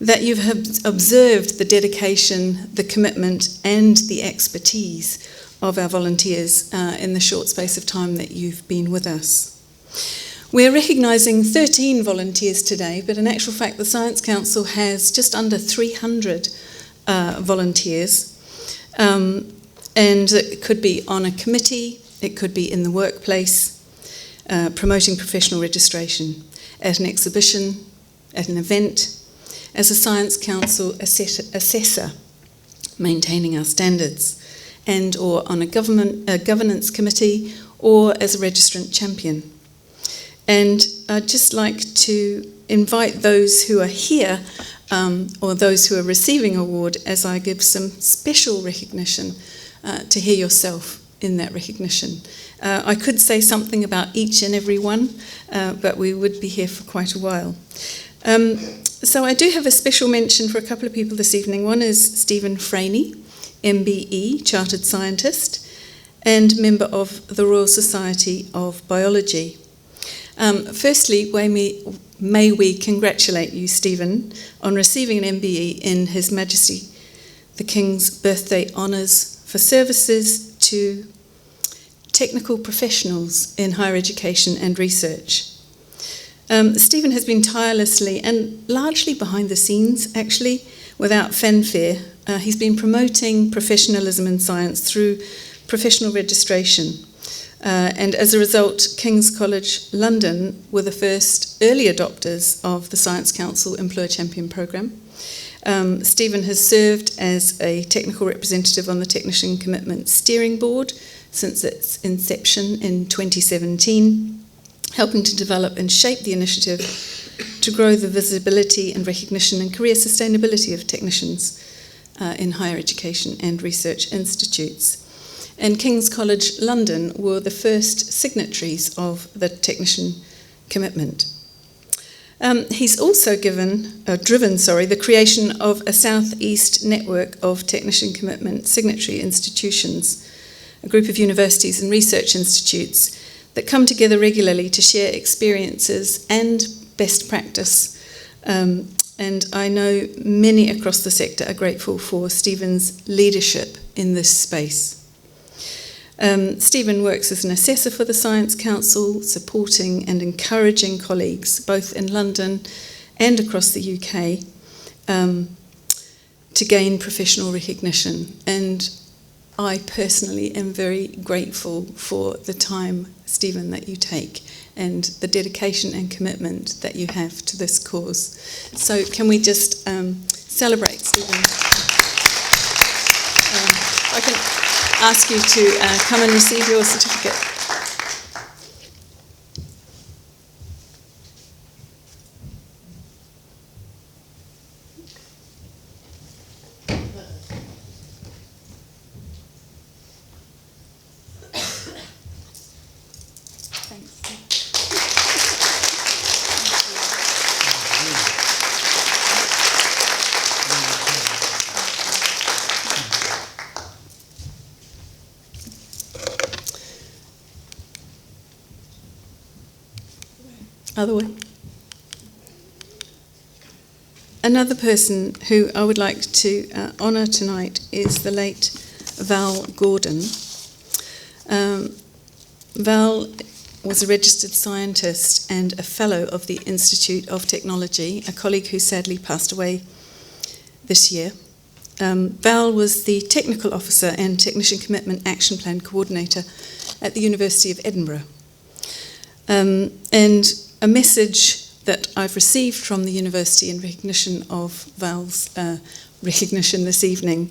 that you've observed the dedication, the commitment and the expertise of our volunteers in the short space of time that you've been with us. We're recognising 13 volunteers today, but in actual fact the Science Council has just under 300 volunteers, and it could be on a committee, it could be in the workplace, promoting professional registration, at an exhibition, at an event, as a Science Council assessor, maintaining our standards, and or on a governance committee, or as a registrant champion. And I'd just like to invite those who are here or those who are receiving an award, as I give some special recognition, to hear yourself in that recognition. I could say something about each and every one, but we would be here for quite a while. So I do have a special mention for a couple of people this evening. One is Stephen Franey, MBE, Chartered Scientist, and member of the Royal Society of Biology. Firstly, may we congratulate you, Stephen, on receiving an MBE in His Majesty the King's Birthday Honours for services to technical professionals in higher education and research. Stephen has been tirelessly and largely behind the scenes, actually, without fanfare. He's been promoting professionalism in science through professional registration. And as a result, King's College London were the first early adopters of the Science Council Employer Champion Programme. Stephen has served as a technical representative on the Technician Commitment Steering Board since its inception in 2017, helping to develop and shape the initiative to grow the visibility and recognition and career sustainability of technicians in higher education and research institutes. And King's College London were the first signatories of the Technician Commitment. He's also driven the creation of a South-East network of Technician Commitment signatory institutions, a group of universities and research institutes that come together regularly to share experiences and best practice. And I know many across the sector are grateful for Stephen's leadership in this space. Stephen works as an assessor for the Science Council, supporting and encouraging colleagues both in London and across the UK to gain professional recognition. And I personally am very grateful for the time, Stephen, that you take and the dedication and commitment that you have to this cause. So can we just Celebrate, Stephen. I can ask you to come and receive your certificate. Other way. Another person who I would like to honour tonight is the late Val Gordon. Val was a registered scientist and a fellow of the Institute of Technology, a colleague who sadly passed away this year. Val was the Technical Officer and Technician Commitment Action Plan Coordinator at the University of Edinburgh. And a message that I've received from the university in recognition of Val's recognition this evening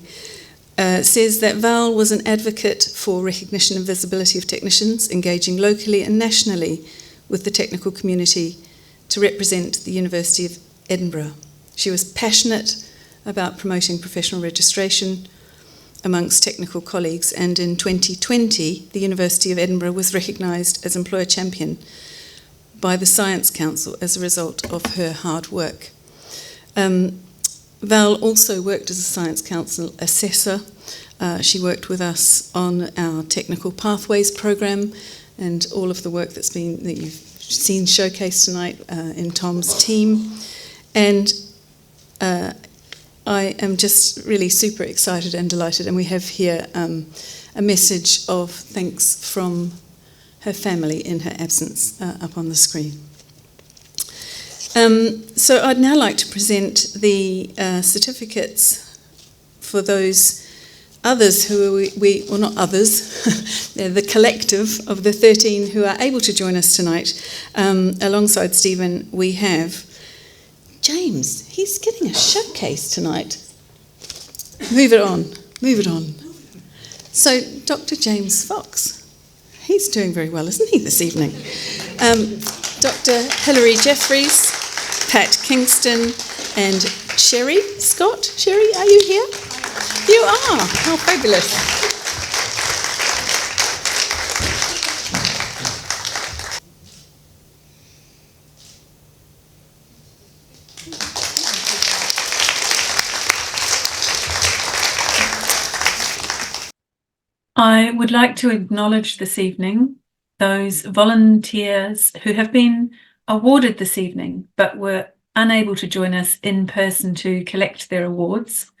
says that Val was an advocate for recognition and visibility of technicians, engaging locally and nationally with the technical community to represent the University of Edinburgh. She was passionate about promoting professional registration amongst technical colleagues, and in 2020 the University of Edinburgh was recognised as Employer Champion by the Science Council as a result of her hard work. Val also worked as a Science Council assessor. She worked with us on our Technical Pathways programme and all of the work that you've seen showcased tonight in Tom's team. And I am just really super excited and delighted, and we have here a message of thanks from her family in her absence up on the screen. So I'd now like to present the certificates for those others who well, not others, they're the collective of the 13 who are able to join us tonight. Alongside Stephen, we have James. He's getting a showcase tonight. Move it on. So Dr. James Fox. He's doing very well, isn't he, this evening? Dr. Hilary Jeffries, Pat Kingston, and Sherry Scott. Sherry, are you here? You are. How fabulous. I would like to acknowledge this evening those volunteers who have been awarded this evening but were unable to join us in person to collect their awards.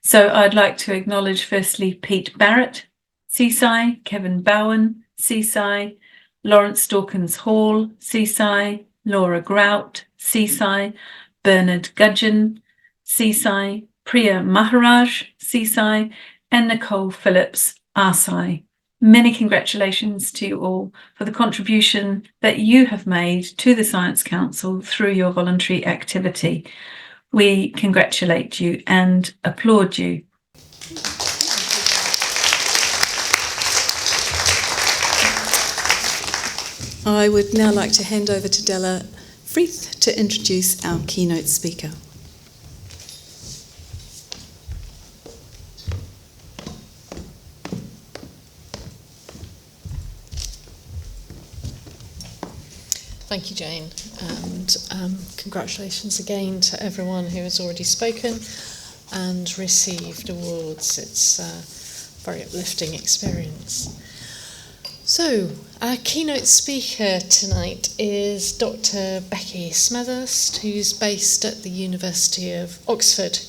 So I'd like to acknowledge firstly Pete Barrett, CSI, Kevin Bowen, CSI, Lawrence Dawkins Hall, CSI, Laura Grout, CSI, Bernard Gudgeon, CSI, Priya Maharaj, CSI, and Nicole Phillips, RSI. Many congratulations to you all for the contribution that you have made to the Science Council through your voluntary activity. We congratulate you and applaud you. I would now like to hand over to Della Freeth to introduce our keynote speaker. Thank you, Jane, and congratulations again to everyone who has already spoken and received awards. It's a very uplifting experience. So, our keynote speaker tonight is Dr Becky Smethurst, who's based at the University of Oxford.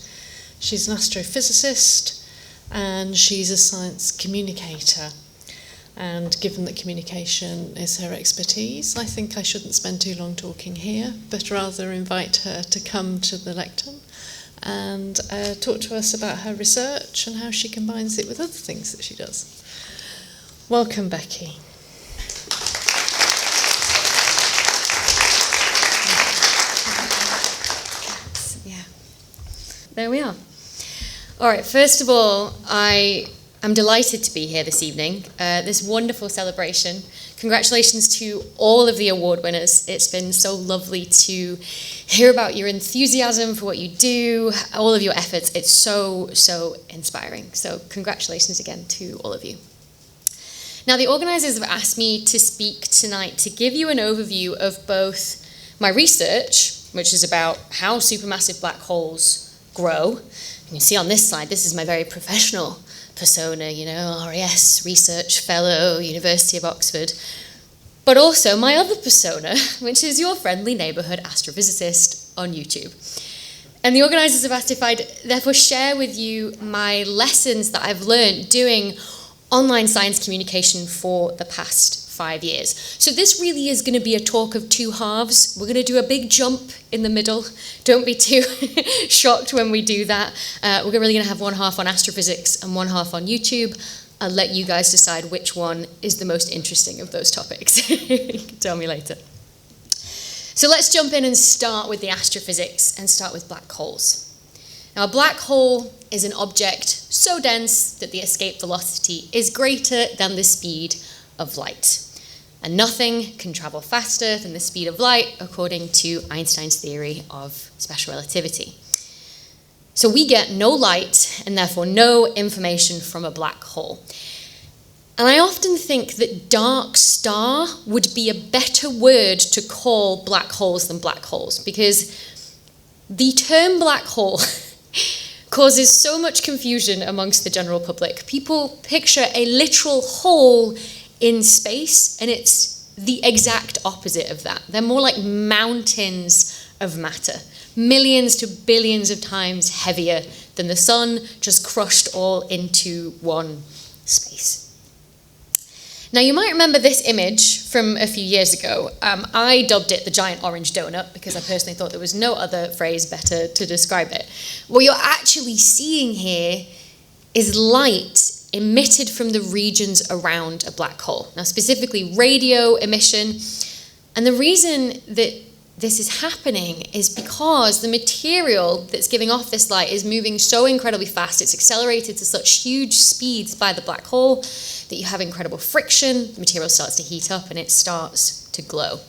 She's an astrophysicist and she's a science communicator. And given that communication is her expertise, I think I shouldn't spend too long talking here, but rather invite her to come to the lectern and talk to us about her research and how she combines it with other things that she does. Welcome, Becky. there we are. All right, first of all, I'm delighted to be here this evening, this wonderful celebration. Congratulations to all of the award winners. It's been so lovely to hear about your enthusiasm for what you do, all of your efforts. It's so, so inspiring. So congratulations again to all of you. Now, the organisers have asked me to speak tonight to give you an overview of both my research, which is about how supermassive black holes grow. You can see on this slide, this is my very professional persona, you know, RAS, research fellow, University of Oxford. But also my other persona, which is your friendly neighbourhood astrophysicist on YouTube. And the organisers have asked if I'd therefore share with you my lessons that I've learned doing online science communication for the past 5 years. So this really is going to be a talk of two halves. We're going to do a big jump in the middle. Don't be too shocked when we do that. We're really going to have one half on astrophysics and one half on YouTube. I'll let you guys decide which one is the most interesting of those topics. You can tell me later. So let's jump in and start with the astrophysics and start with black holes. Now, a black hole is an object so dense that the escape velocity is greater than the speed of light. And nothing can travel faster than the speed of light, according to Einstein's theory of special relativity. So we get no light and therefore no information from a black hole. And I often think that dark star would be a better word to call black holes than black holes, because the term black hole causes so much confusion amongst the general public. People picture a literal hole in space, and it's the exact opposite of that. They're more like mountains of matter, millions to billions of times heavier than the sun, just crushed all into one space. Now, you might remember this image from a few years ago. I dubbed it the giant orange donut because I personally thought there was no other phrase better to describe it. What you're actually seeing here is light emitted from the regions around a black hole. Now, specifically radio emission. And the reason that this is happening is because the material that's giving off this light is moving so incredibly fast. It's accelerated to such huge speeds by the black hole that you have incredible friction. The material starts to heat up and it starts to glow.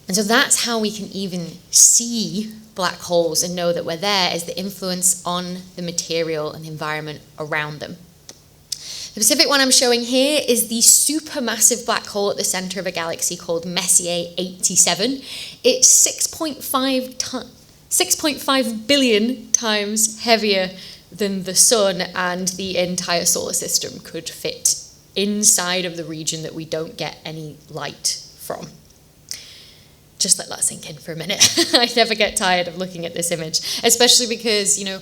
And so that's how we can even see black holes and know that we're there, is the influence on the material and the environment around them. The specific one I'm showing here is the supermassive black hole at the center of a galaxy called Messier 87. It's 6.5 billion times heavier than the sun, and the entire solar system could fit inside of the region that we don't get any light from. Just let that sink in for a minute. I never get tired of looking at this image, especially because, you know,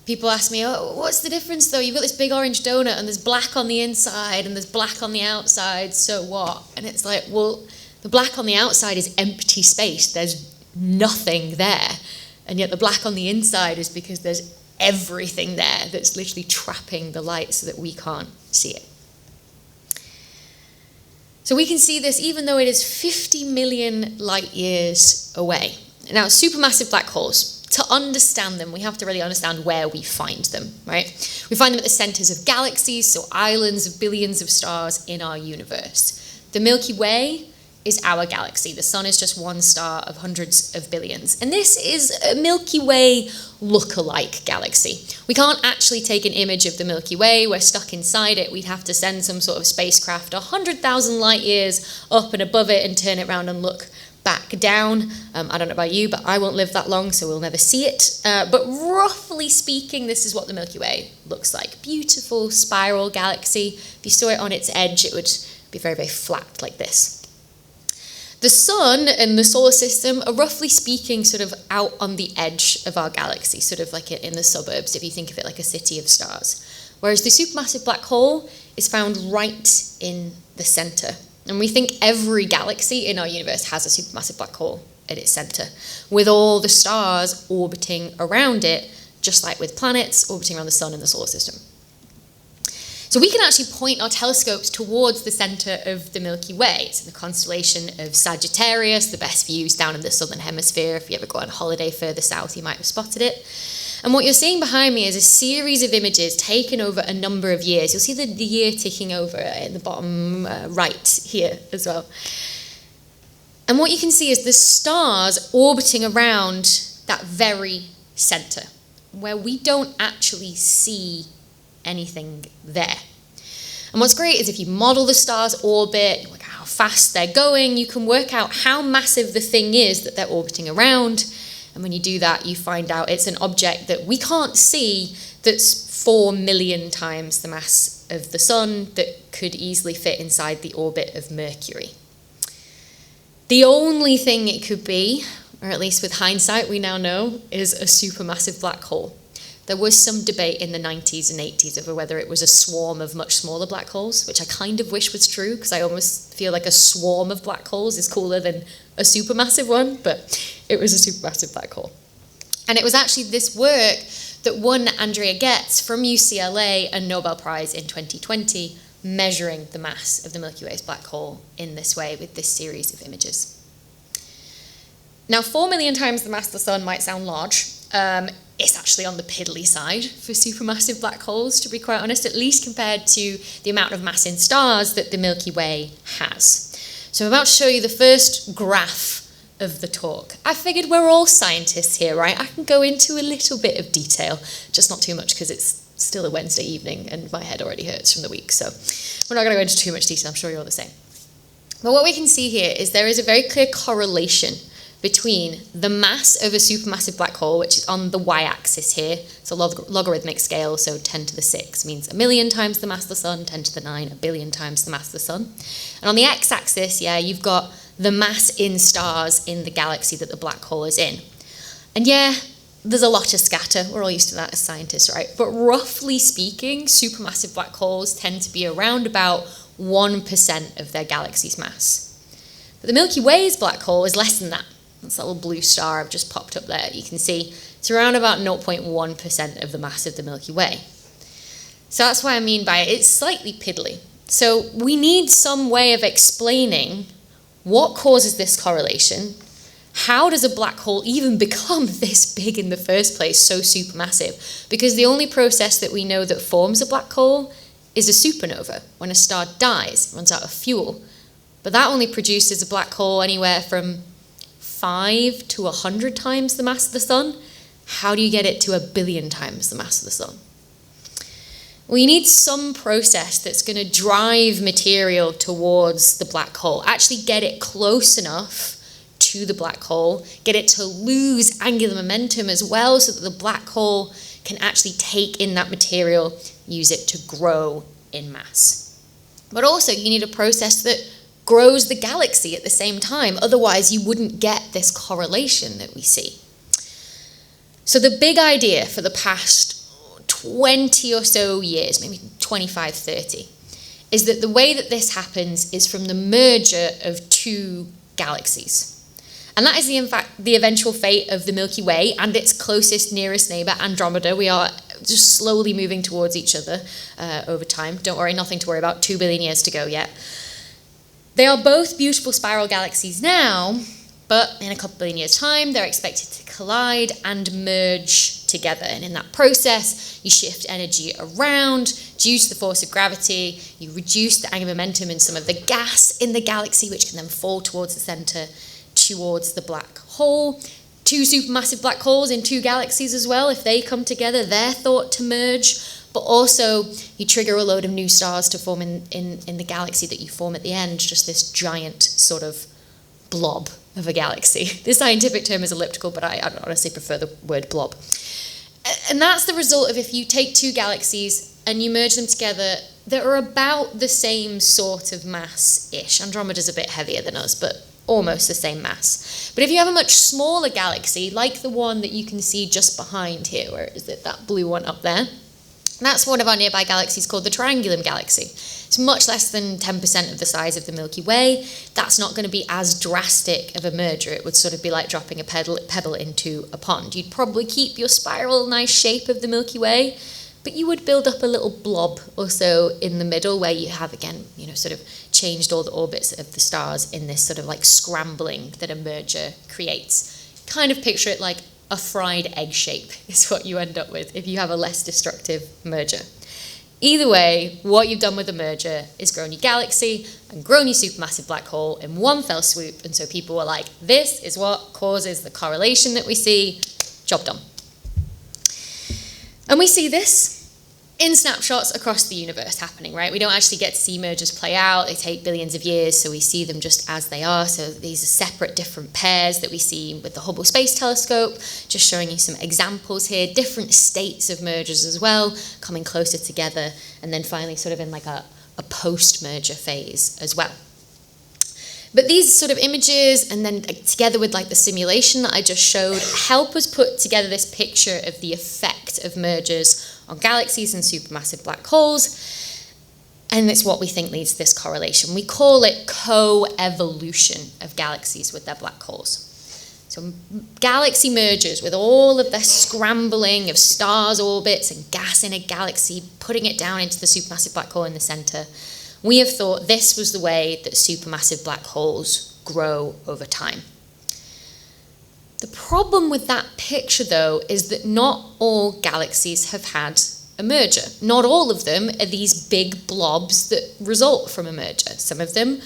people ask me, oh, what's the difference though? You've got this big orange donut and there's black on the inside and there's black on the outside, so what? And it's like, well, the black on the outside is empty space. There's nothing there. And yet the black on the inside is because there's everything there that's literally trapping the light so that we can't see it. So we can see this even though it is 50 million light years away. Now, supermassive black holes, to understand them, we have to really understand where we find them, right? We find them at the centers of galaxies, so islands of billions of stars in our universe. The Milky Way is our galaxy. The sun is just one star of hundreds of billions. And this is a Milky Way look-alike galaxy. We can't actually take an image of the Milky Way. We're stuck inside it. We'd have to send some sort of spacecraft 100,000 light years up and above it and turn it around and look back down. I don't know about you, but I won't live that long, so we'll never see it. But roughly speaking, this is what the Milky Way looks like. Beautiful spiral galaxy. If you saw it on its edge, it would be very, very flat like this. The sun and the solar system are roughly speaking sort of out on the edge of our galaxy, sort of like in the suburbs, if you think of it like a city of stars. Whereas the supermassive black hole is found right in the center. And we think every galaxy in our universe has a supermassive black hole at its center, with all the stars orbiting around it, just like with planets orbiting around the sun and the solar system. So we can actually point our telescopes towards the center of the Milky Way. It's in the constellation of Sagittarius, the best views down in the southern hemisphere. If you ever go on holiday further south, you might have spotted it. And what you're seeing behind me is a series of images taken over a number of years. You'll see the year ticking over in the bottom right here as well. And what you can see is the stars orbiting around that very centre, where we don't actually see anything there. And what's great is if you model the star's orbit, look at how fast they're going, you can work out how massive the thing is that they're orbiting around. And when you do that, you find out it's an object that we can't see that's 4 million times the mass of the Sun that could easily fit inside the orbit of Mercury. The only thing it could be, or at least with hindsight we now know, is a supermassive black hole. There was some debate in the 90s and 80s over whether it was a swarm of much smaller black holes, which I kind of wish was true, because I almost feel like a swarm of black holes is cooler than a supermassive one, but it was a supermassive black hole. And it was actually this work that won Andrea Ghez from UCLA a Nobel Prize in 2020, measuring the mass of the Milky Way's black hole in this way with this series of images. Now, 4 million times the mass of the Sun might sound large. It's actually on the piddly side for supermassive black holes, to be quite honest, at least compared to the amount of mass in stars that the Milky Way has. So I'm about to show you the first graph of the talk. I figured we're all scientists here, right? I can go into a little bit of detail, just not too much because it's still a Wednesday evening and my head already hurts from the week, so we're not going to go into too much detail. I'm sure you're all the same. But what we can see here is there is a very clear correlation between the mass of a supermassive black hole, which is on the y-axis here. It's a logarithmic scale, so 10 to the 6 means 1 million times the mass of the Sun, 10 to the 9, 1 billion times the mass of the Sun. And on the x-axis, you've got the mass in stars in the galaxy that the black hole is in. And there's a lot of scatter. We're all used to that as scientists, right? But roughly speaking, supermassive black holes tend to be around about 1% of their galaxy's mass. But the Milky Way's black hole is less than that. That's that little blue star I've just popped up there. You can see it's around about 0.1% of the mass of the Milky Way. So that's what I mean by it's slightly piddly. So we need some way of explaining what causes this correlation. How does a black hole even become this big in the first place, so supermassive? Because the only process that we know that forms a black hole is a supernova. When a star dies, it runs out of fuel. But that only produces a black hole anywhere from 5 to 100 times the mass of the Sun. How do you get it to 1 billion times the mass of the Sun? We need some process that's going to drive material towards the black hole, actually get it close enough to the black hole, get it to lose angular momentum as well so that the black hole can actually take in that material, use it to grow in mass. But also you need a process that grows the galaxy at the same time, otherwise you wouldn't get this correlation that we see. So the big idea for the past 20 or so years, maybe 25, 30, is that the way that this happens is from the merger of two galaxies. And that is the eventual fate of the Milky Way and its closest nearest neighbour, Andromeda. We are just slowly moving towards each other over time. Don't worry, nothing to worry about, 2 billion years to go yet. They are both beautiful spiral galaxies now, but in a couple billion years' time, they're expected to collide and merge together. And in that process, you shift energy around due to the force of gravity. You reduce the angular momentum in some of the gas in the galaxy, which can then fall towards the centre, towards the black hole. Two supermassive black holes in two galaxies as well. If they come together, they're thought to merge. But also, you trigger a load of new stars to form in the galaxy that you form at the end, just this giant sort of blob of a galaxy. The scientific term is elliptical, but I honestly prefer the word blob. And that's the result of if you take two galaxies and you merge them together that are about the same sort of mass-ish. Andromeda's a bit heavier than us, but almost the same mass. But if you have a much smaller galaxy, like the one that you can see just behind here, where is it, that blue one up there? That's one of our nearby galaxies called the Triangulum Galaxy. It's much less than 10% of the size of the Milky Way. That's not going to be as drastic of a merger. It would sort of be like dropping a pebble into a pond. You'd probably keep your spiral nice shape of the Milky Way, but you would build up a little blob or so in the middle where you have, again, sort of changed all the orbits of the stars in this sort of like scrambling that a merger creates. Kind of picture it like a fried egg shape is what you end up with if you have a less destructive merger. Either way, what you've done with the merger is grown your galaxy and grown your supermassive black hole in one fell swoop, and so people were like, this is what causes the correlation that we see, job done. And we see this in snapshots across the universe happening, right? We don't actually get to see mergers play out. They take billions of years, so we see them just as they are. So these are separate different pairs that we see with the Hubble Space Telescope, just showing you some examples here, different states of mergers as well, coming closer together, and then finally sort of in like a post-merger phase as well. But these sort of images, and then together with like the simulation that I just showed, help us put together this picture of the effect of mergers on galaxies and supermassive black holes. And it's what we think leads to this correlation. We call it co-evolution of galaxies with their black holes. So galaxy mergers, with all of their scrambling of stars' orbits and gas in a galaxy, putting it down into the supermassive black hole in the center, we have thought this was the way that supermassive black holes grow over time. The problem with that picture, though, is that not all galaxies have had a merger. Not all of them are these big blobs that result from a merger. Some of them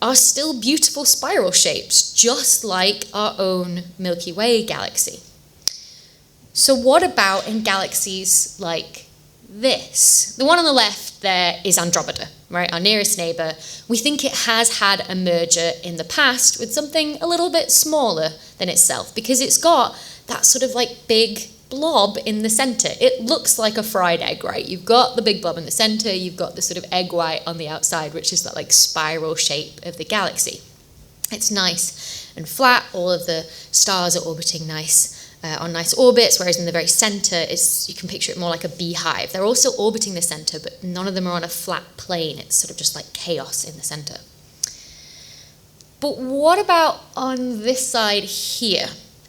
are still beautiful spiral shapes, just like our own Milky Way galaxy. So what about in galaxies like this? The one on the left there is Andromeda, right? Our nearest neighbor. We think it has had a merger in the past with something a little bit smaller than itself, because it's got that sort of like big blob in the center. It looks like a fried egg, right? You've got the big blob in the center, you've got the sort of egg white on the outside, which is that like spiral shape of the galaxy. It's nice and flat. All of the stars are orbiting on nice orbits, whereas in the very center, you can picture it more like a beehive. They're also orbiting the center, but none of them are on a flat plane. It's sort of just like chaos in the center. But what about on this side here?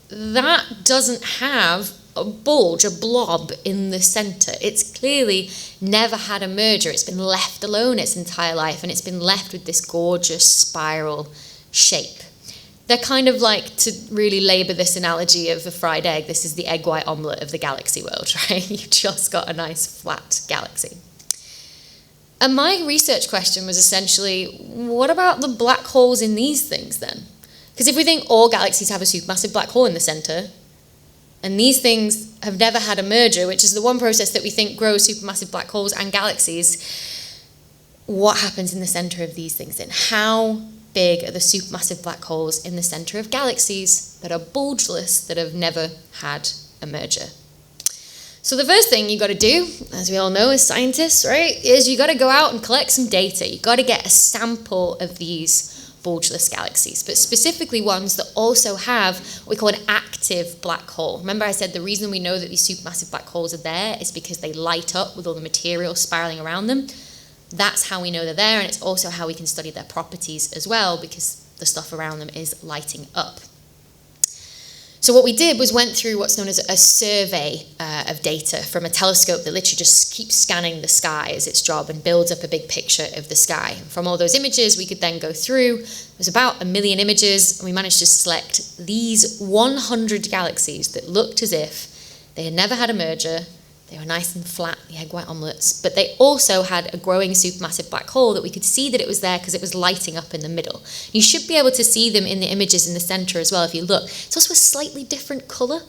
That doesn't have a bulge, a blob in the center. It's clearly never had a merger. It's been left alone its entire life, and it's been left with this gorgeous spiral shape. They're kind of like, to really labour this analogy of a fried egg, this is the egg white omelette of the galaxy world, right? You've just got a nice flat galaxy. And my research question was essentially, what about the black holes in these things then? Because if we think all galaxies have a supermassive black hole in the centre, and these things have never had a merger, which is the one process that we think grows supermassive black holes and galaxies, what happens in the centre of these things then? How big are the supermassive black holes in the center of galaxies that are bulgeless, that have never had a merger? So the first thing you got to do, as we all know as scientists, right, is you got to go out and collect some data. You got to get a sample of these bulgeless galaxies, but specifically ones that also have what we call an active black hole. Remember I said the reason we know that these supermassive black holes are there is because they light up with all the material spiraling around them. That's how we know they're there, and it's also how we can study their properties as well, because the stuff around them is lighting up. So what we did was went through what's known as a survey of data from a telescope that literally just keeps scanning the sky as its job and builds up a big picture of the sky. And from all those images, we could then go through. It was about 1 million images, and we managed to select these 100 galaxies that looked as if they had never had a merger. They were nice and flat, the egg white omelettes, but they also had a growing supermassive black hole that we could see that it was there because it was lighting up in the middle. You should be able to see them in the images in the center as well if you look. It's also a slightly different color,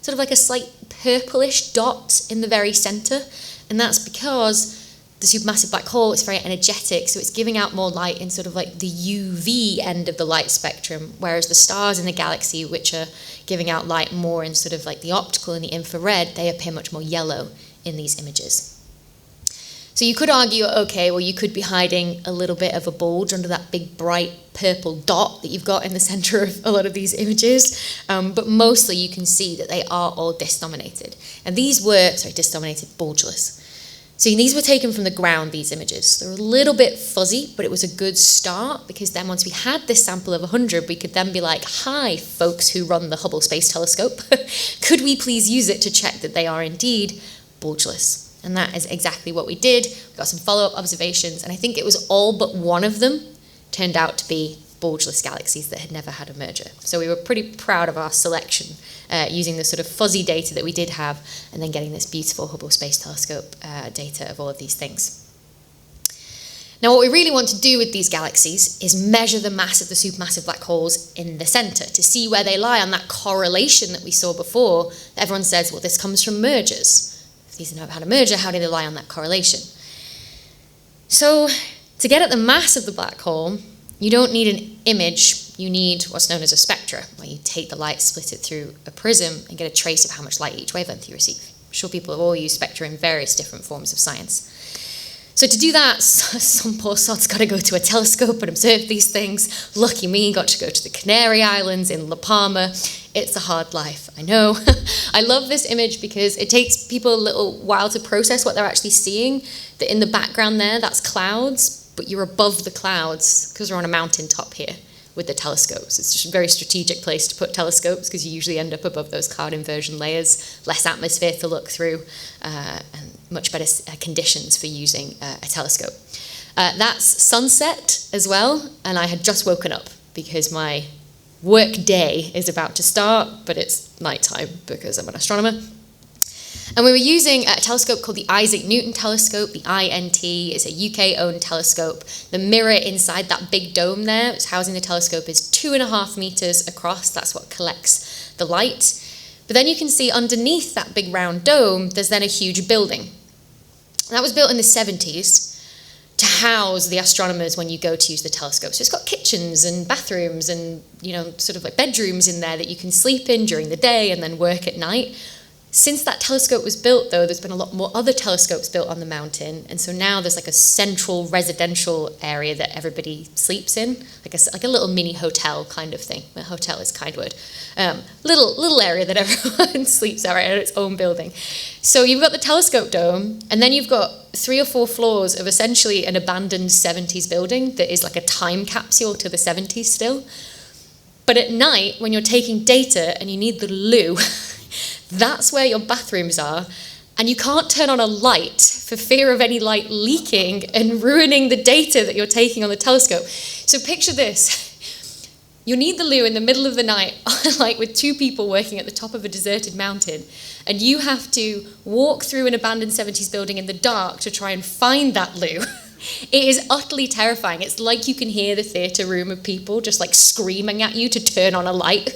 sort of like a slight purplish dot in the very center, and that's because the supermassive black hole is very energetic, so it's giving out more light in sort of like the UV end of the light spectrum, whereas the stars in the galaxy, which are giving out light more in sort of like the optical and the infrared, they appear much more yellow in these images. So you could argue, okay, well, you could be hiding a little bit of a bulge under that big bright purple dot that you've got in the center of a lot of these images, but mostly you can see that they are all disk-dominated. And these were, disk-dominated, bulgeless. So these were taken from the ground, these images. They're a little bit fuzzy, but it was a good start, because then once we had this sample of 100, we could then be like, hi, folks who run the Hubble Space Telescope, could we please use it to check that they are indeed bulgeless? And that is exactly what we did. We got some follow-up observations, and I think it was all but one of them turned out to be bulgeless. bulgeless galaxies that had never had a merger. So we were pretty proud of our selection, using the sort of fuzzy data that we did have, and then getting this beautiful Hubble Space Telescope data of all of these things. Now, what we really want to do with these galaxies is measure the mass of the supermassive black holes in the centre to see where they lie on that correlation that we saw before. Everyone says, well, this comes from mergers. If these have never had a merger, how do they lie on that correlation? So, to get at the mass of the black hole, you don't need an image, you need what's known as a spectra, where you take the light, split it through a prism, and get a trace of how much light each wavelength you receive. I'm sure people have all used spectra in various different forms of science. So to do that, some poor sod's got to go to a telescope and observe these things. Lucky me, got to go to the Canary Islands in La Palma. It's a hard life, I know. I love this image because it takes people a little while to process what they're actually seeing. That in the background there, that's clouds, but you're above the clouds because we're on a mountain top here with the telescopes. It's just a very strategic place to put telescopes because you usually end up above those cloud inversion layers, less atmosphere to look through, and much better conditions for using a telescope. That's sunset as well, and I had just woken up because my work day is about to start, but it's nighttime because I'm an astronomer. And we were using a telescope called the Isaac Newton telescope, the INT. It's a UK-owned telescope. The mirror inside that big dome there, which is housing the telescope, is 2.5 meters across. That's what collects the light. But then you can see underneath that big round dome, there's then a huge building. And that was built in the 70s to house the astronomers when you go to use the telescope. So it's got kitchens and bathrooms and, sort of like bedrooms in there that you can sleep in during the day and then work at night. Since that telescope was built, though, there's been a lot more other telescopes built on the mountain, and so now there's like a central residential area that everybody sleeps in, like a little mini hotel kind of thing. A hotel is a kind word. Little area that everyone sleeps at, right, in its own building. So you've got the telescope dome, and then you've got 3 or 4 floors of essentially an abandoned 70s building that is like a time capsule to the 70s still. But at night, when you're taking data and you need the loo, that's where your bathrooms are, and you can't turn on a light for fear of any light leaking and ruining the data that you're taking on the telescope. So picture this. You need the loo in the middle of the night, like with 2 people working at the top of a deserted mountain, and you have to walk through an abandoned 70s building in the dark to try and find that loo. It is utterly terrifying. It's like you can hear the theatre room of people just like screaming at you to turn on a light.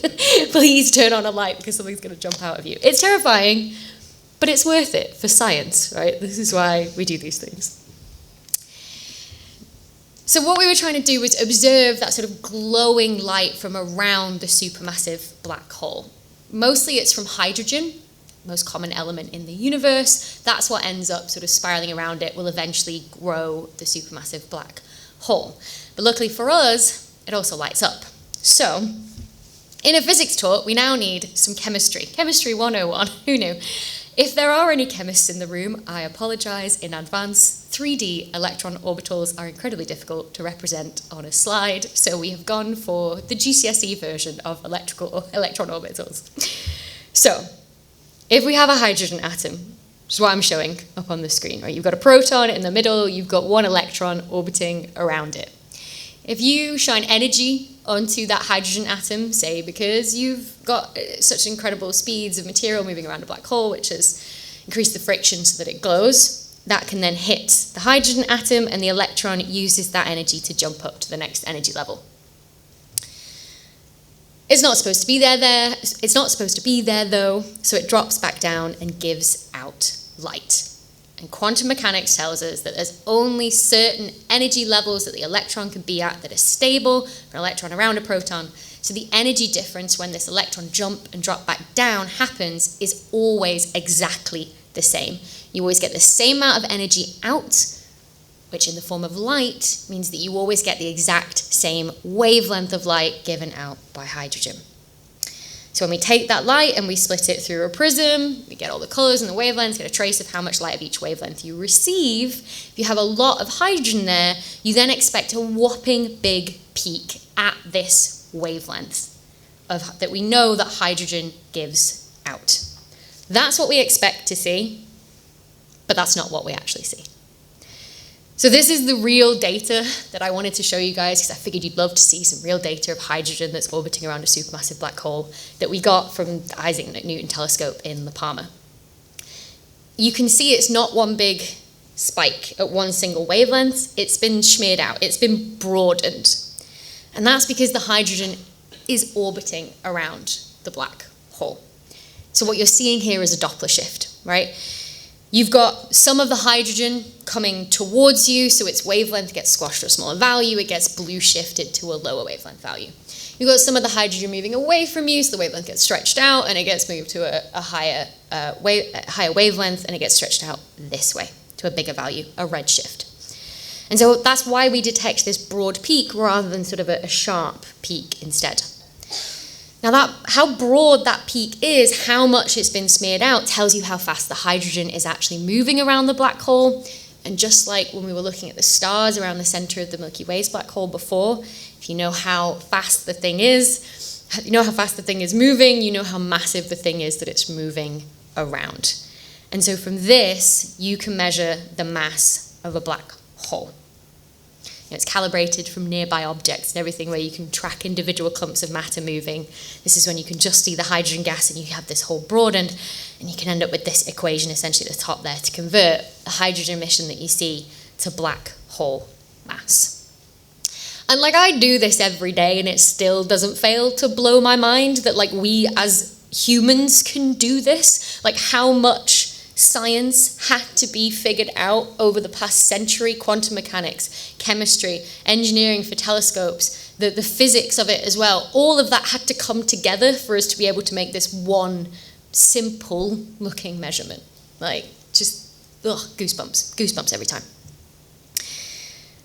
Please turn on a light because something's going to jump out of you. It's terrifying, but it's worth it for science, right? This is why we do these things. So what we were trying to do was observe that sort of glowing light from around the supermassive black hole. Mostly it's from hydrogen, most common element in the universe. That's what ends up sort of spiraling around it, will eventually grow the supermassive black hole. But luckily for us, it also lights up. So, in a physics talk, we now need some chemistry. Chemistry 101, who knew? If there are any chemists in the room, I apologise in advance. 3D electron orbitals are incredibly difficult to represent on a slide, so we have gone for the GCSE version of electron orbitals. So, if we have a hydrogen atom, which is what I'm showing up on the screen, right? You've got a proton in the middle, you've got 1 electron orbiting around it. If you shine energy onto that hydrogen atom, say because you've got such incredible speeds of material moving around a black hole, which has increased the friction so that it glows, that can then hit the hydrogen atom, and the electron uses that energy to jump up to the next energy level. It's not supposed to be there. It's not supposed to be there though, so it drops back down and gives out light. And quantum mechanics tells us that there's only certain energy levels that the electron can be at that are stable for an electron around a proton. So the energy difference when this electron jump and drop back down happens is always exactly the same. You always get the same amount of energy out, which in the form of light means that you always get the exact same wavelength of light given out by hydrogen. So when we take that light and we split it through a prism, we get all the colours and the wavelengths, get a trace of how much light of each wavelength you receive. If you have a lot of hydrogen there, you then expect a whopping big peak at this wavelength that we know that hydrogen gives out. That's what we expect to see, but that's not what we actually see. So this is the real data that I wanted to show you guys, because I figured you'd love to see some real data of hydrogen that's orbiting around a supermassive black hole that we got from the Isaac Newton telescope in La Palma. You can see it's not one big spike at one single wavelength. It's been smeared out. It's been broadened. And that's because the hydrogen is orbiting around the black hole. So what you're seeing here is a Doppler shift, right? You've got some of the hydrogen coming towards you, so its wavelength gets squashed to a smaller value, it gets blue shifted to a lower wavelength value. You've got some of the hydrogen moving away from you, so the wavelength gets stretched out, and it gets moved to a higher wavelength, and it gets stretched out this way to a bigger value, a red shift. And so that's why we detect this broad peak rather than sort of a sharp peak instead. Now how broad that peak is, how much it's been smeared out, tells you how fast the hydrogen is actually moving around the black hole. And just like when we were looking at the stars around the center of the Milky Way's black hole before, if you know how fast the thing is, you know how fast the thing is moving, you know how massive the thing is that it's moving around. And so from this, you can measure the mass of a black hole. It's calibrated from nearby objects and everything, where you can track individual clumps of matter moving. This is when you can just see the hydrogen gas and you have this whole broadened, and you can end up with this equation essentially at the top there to convert the hydrogen emission that you see to black hole mass. And like, I do this every day and it still doesn't fail to blow my mind that like we as humans can do this. Like how much science had to be figured out over the past century, quantum mechanics, chemistry, engineering for telescopes, the physics of it as well. All of that had to come together for us to be able to make this one simple looking measurement. Like just goosebumps every time.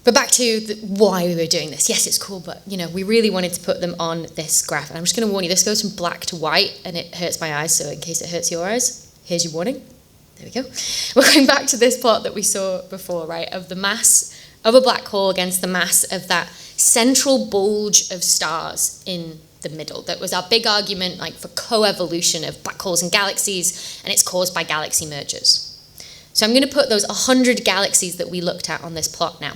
But back to why we were doing this. Yes, it's cool, but we really wanted to put them on this graph. And I'm just going to warn you, this goes from black to white and it hurts my eyes, so in case it hurts your eyes, here's your warning. There we go. We're going back to this plot that we saw before, right, of the mass of a black hole against the mass of that central bulge of stars in the middle. That was our big argument, like, for co-evolution of black holes and galaxies, and it's caused by galaxy mergers. So I'm going to put those 100 galaxies that we looked at on this plot now.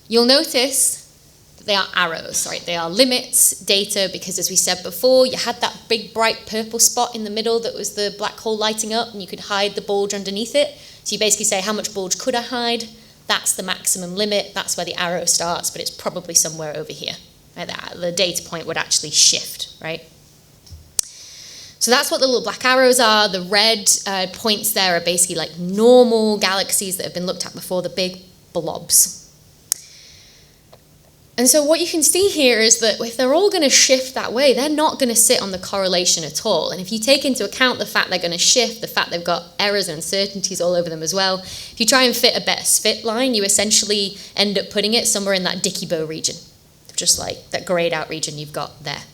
You'll notice they are arrows, right? They are limits data, because as we said before, you had that big bright purple spot in the middle that was the black hole lighting up, and you could hide the bulge underneath it. So you basically say, how much bulge could I hide? That's the maximum limit. That's where the arrow starts, but it's probably somewhere over here. Right? The data point would actually shift, right? So that's what the little black arrows are. The red points there are basically like normal galaxies that have been looked at before, the big blobs. And so what you can see here is that if they're all going to shift that way, they're not going to sit on the correlation at all. And if you take into account the fact they're going to shift, the fact they've got errors and uncertainties all over them as well, if you try and fit a better fit line, you essentially end up putting it somewhere in that Dickey bow region, just like that grayed out region you've got there.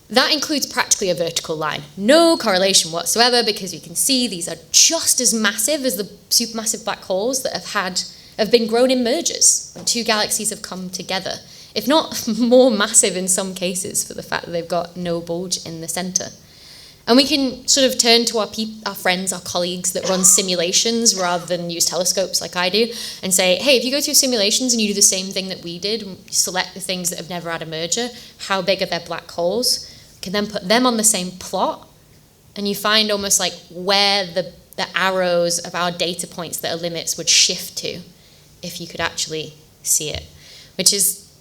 That includes practically a vertical line. No correlation whatsoever, because you can see these are just as massive as the supermassive black holes that have been grown in mergers when two galaxies have come together, if not more massive in some cases for the fact that they've got no bulge in the center. And we can sort of turn to our friends, our colleagues that run simulations rather than use telescopes like I do, and say, hey, if you go through simulations and you do the same thing that we did, and you select the things that have never had a merger, how big are their black holes? You can then put them on the same plot, and you find almost like where the arrows of our data points that are limits would shift to, if you could actually see it, which is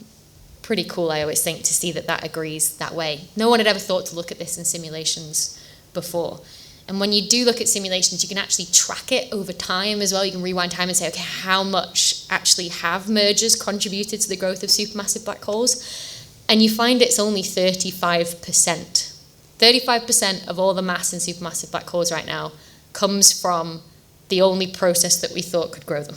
pretty cool, I always think, to see that agrees that way. No one had ever thought to look at this in simulations before. And when you do look at simulations, you can actually track it over time as well. You can rewind time and say, okay, how much actually have mergers contributed to the growth of supermassive black holes? And you find it's only 35%. 35% of all the mass in supermassive black holes right now comes from the only process that we thought could grow them.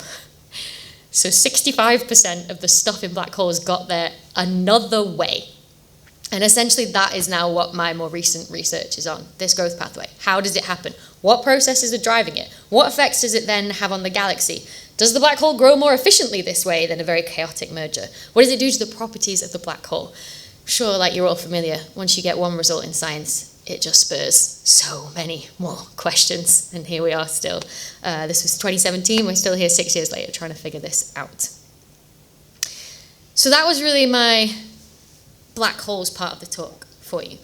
So 65% of the stuff in black holes got there another way. And essentially that is now what my more recent research is on, this growth pathway. How does it happen? What processes are driving it? What effects does it then have on the galaxy? Does the black hole grow more efficiently this way than a very chaotic merger? What does it do to the properties of the black hole? Sure, like you're all familiar, once you get one result in science, it just spurs so many more questions, and here we are still. This was 2017, we're still here 6 years later trying to figure this out. So that was really my black holes part of the talk for you.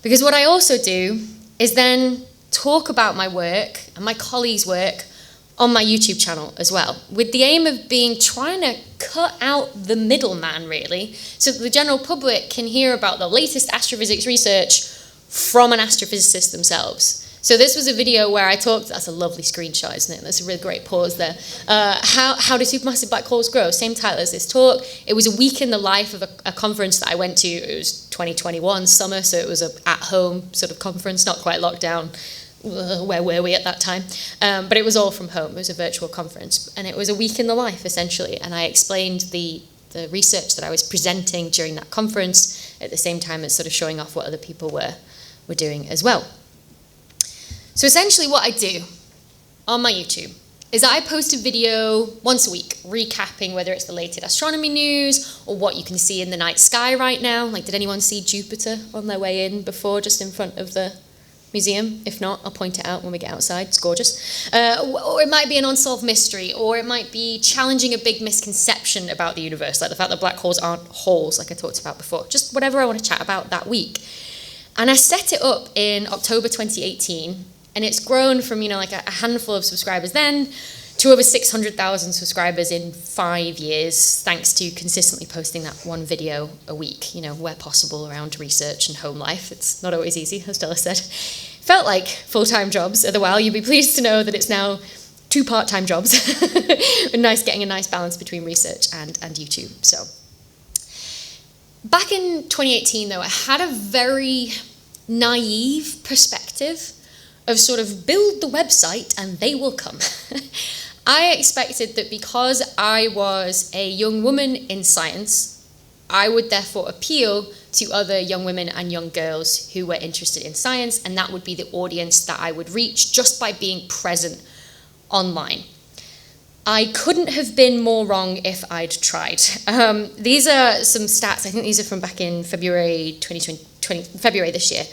Because what I also do is then talk about my work and my colleagues' work on my YouTube channel as well, with the aim of trying to cut out the middleman, really, so that the general public can hear about the latest astrophysics research from an astrophysicist themselves. So this was a video where I talked, that's a lovely screenshot, isn't it? That's a really great pause there. How do supermassive black holes grow? Same title as this talk. It was a week in the life of a conference that I went to. It was 2021 summer, so it was an at-home sort of conference, not quite locked down. Where were we at that time? But it was all from home. It was a virtual conference. And it was a week in the life, essentially. And I explained the research that I was presenting during that conference at the same time as sort of showing off what other people were doing as well. So essentially what I do on my YouTube is I post a video once a week recapping whether it's the latest astronomy news or what you can see in the night sky right now. Like, did anyone see Jupiter on their way in before, just in front of the museum? If not, I'll point it out when we get outside. It's gorgeous. Or it might be an unsolved mystery, or it might be challenging a big misconception about the universe, like the fact that black holes aren't holes, like I talked about before. Just whatever I want to chat about that week. And I set it up in October 2018, and it's grown from, like a handful of subscribers then to over 600,000 subscribers in 5 years, thanks to consistently posting that one video a week, where possible, around research and home life. It's not always easy, as Stella said. Felt like full-time jobs at the while. You'd be pleased to know that it's now 2 part-time jobs. Getting a nice balance between research and YouTube. So back in 2018, though, I had a very naive perspective of sort of build the website and they will come. I expected that because I was a young woman in science, I would therefore appeal to other young women and young girls who were interested in science, and that would be the audience that I would reach just by being present online. I couldn't have been more wrong if I'd tried. These are some stats. I think these are from back in February February this year.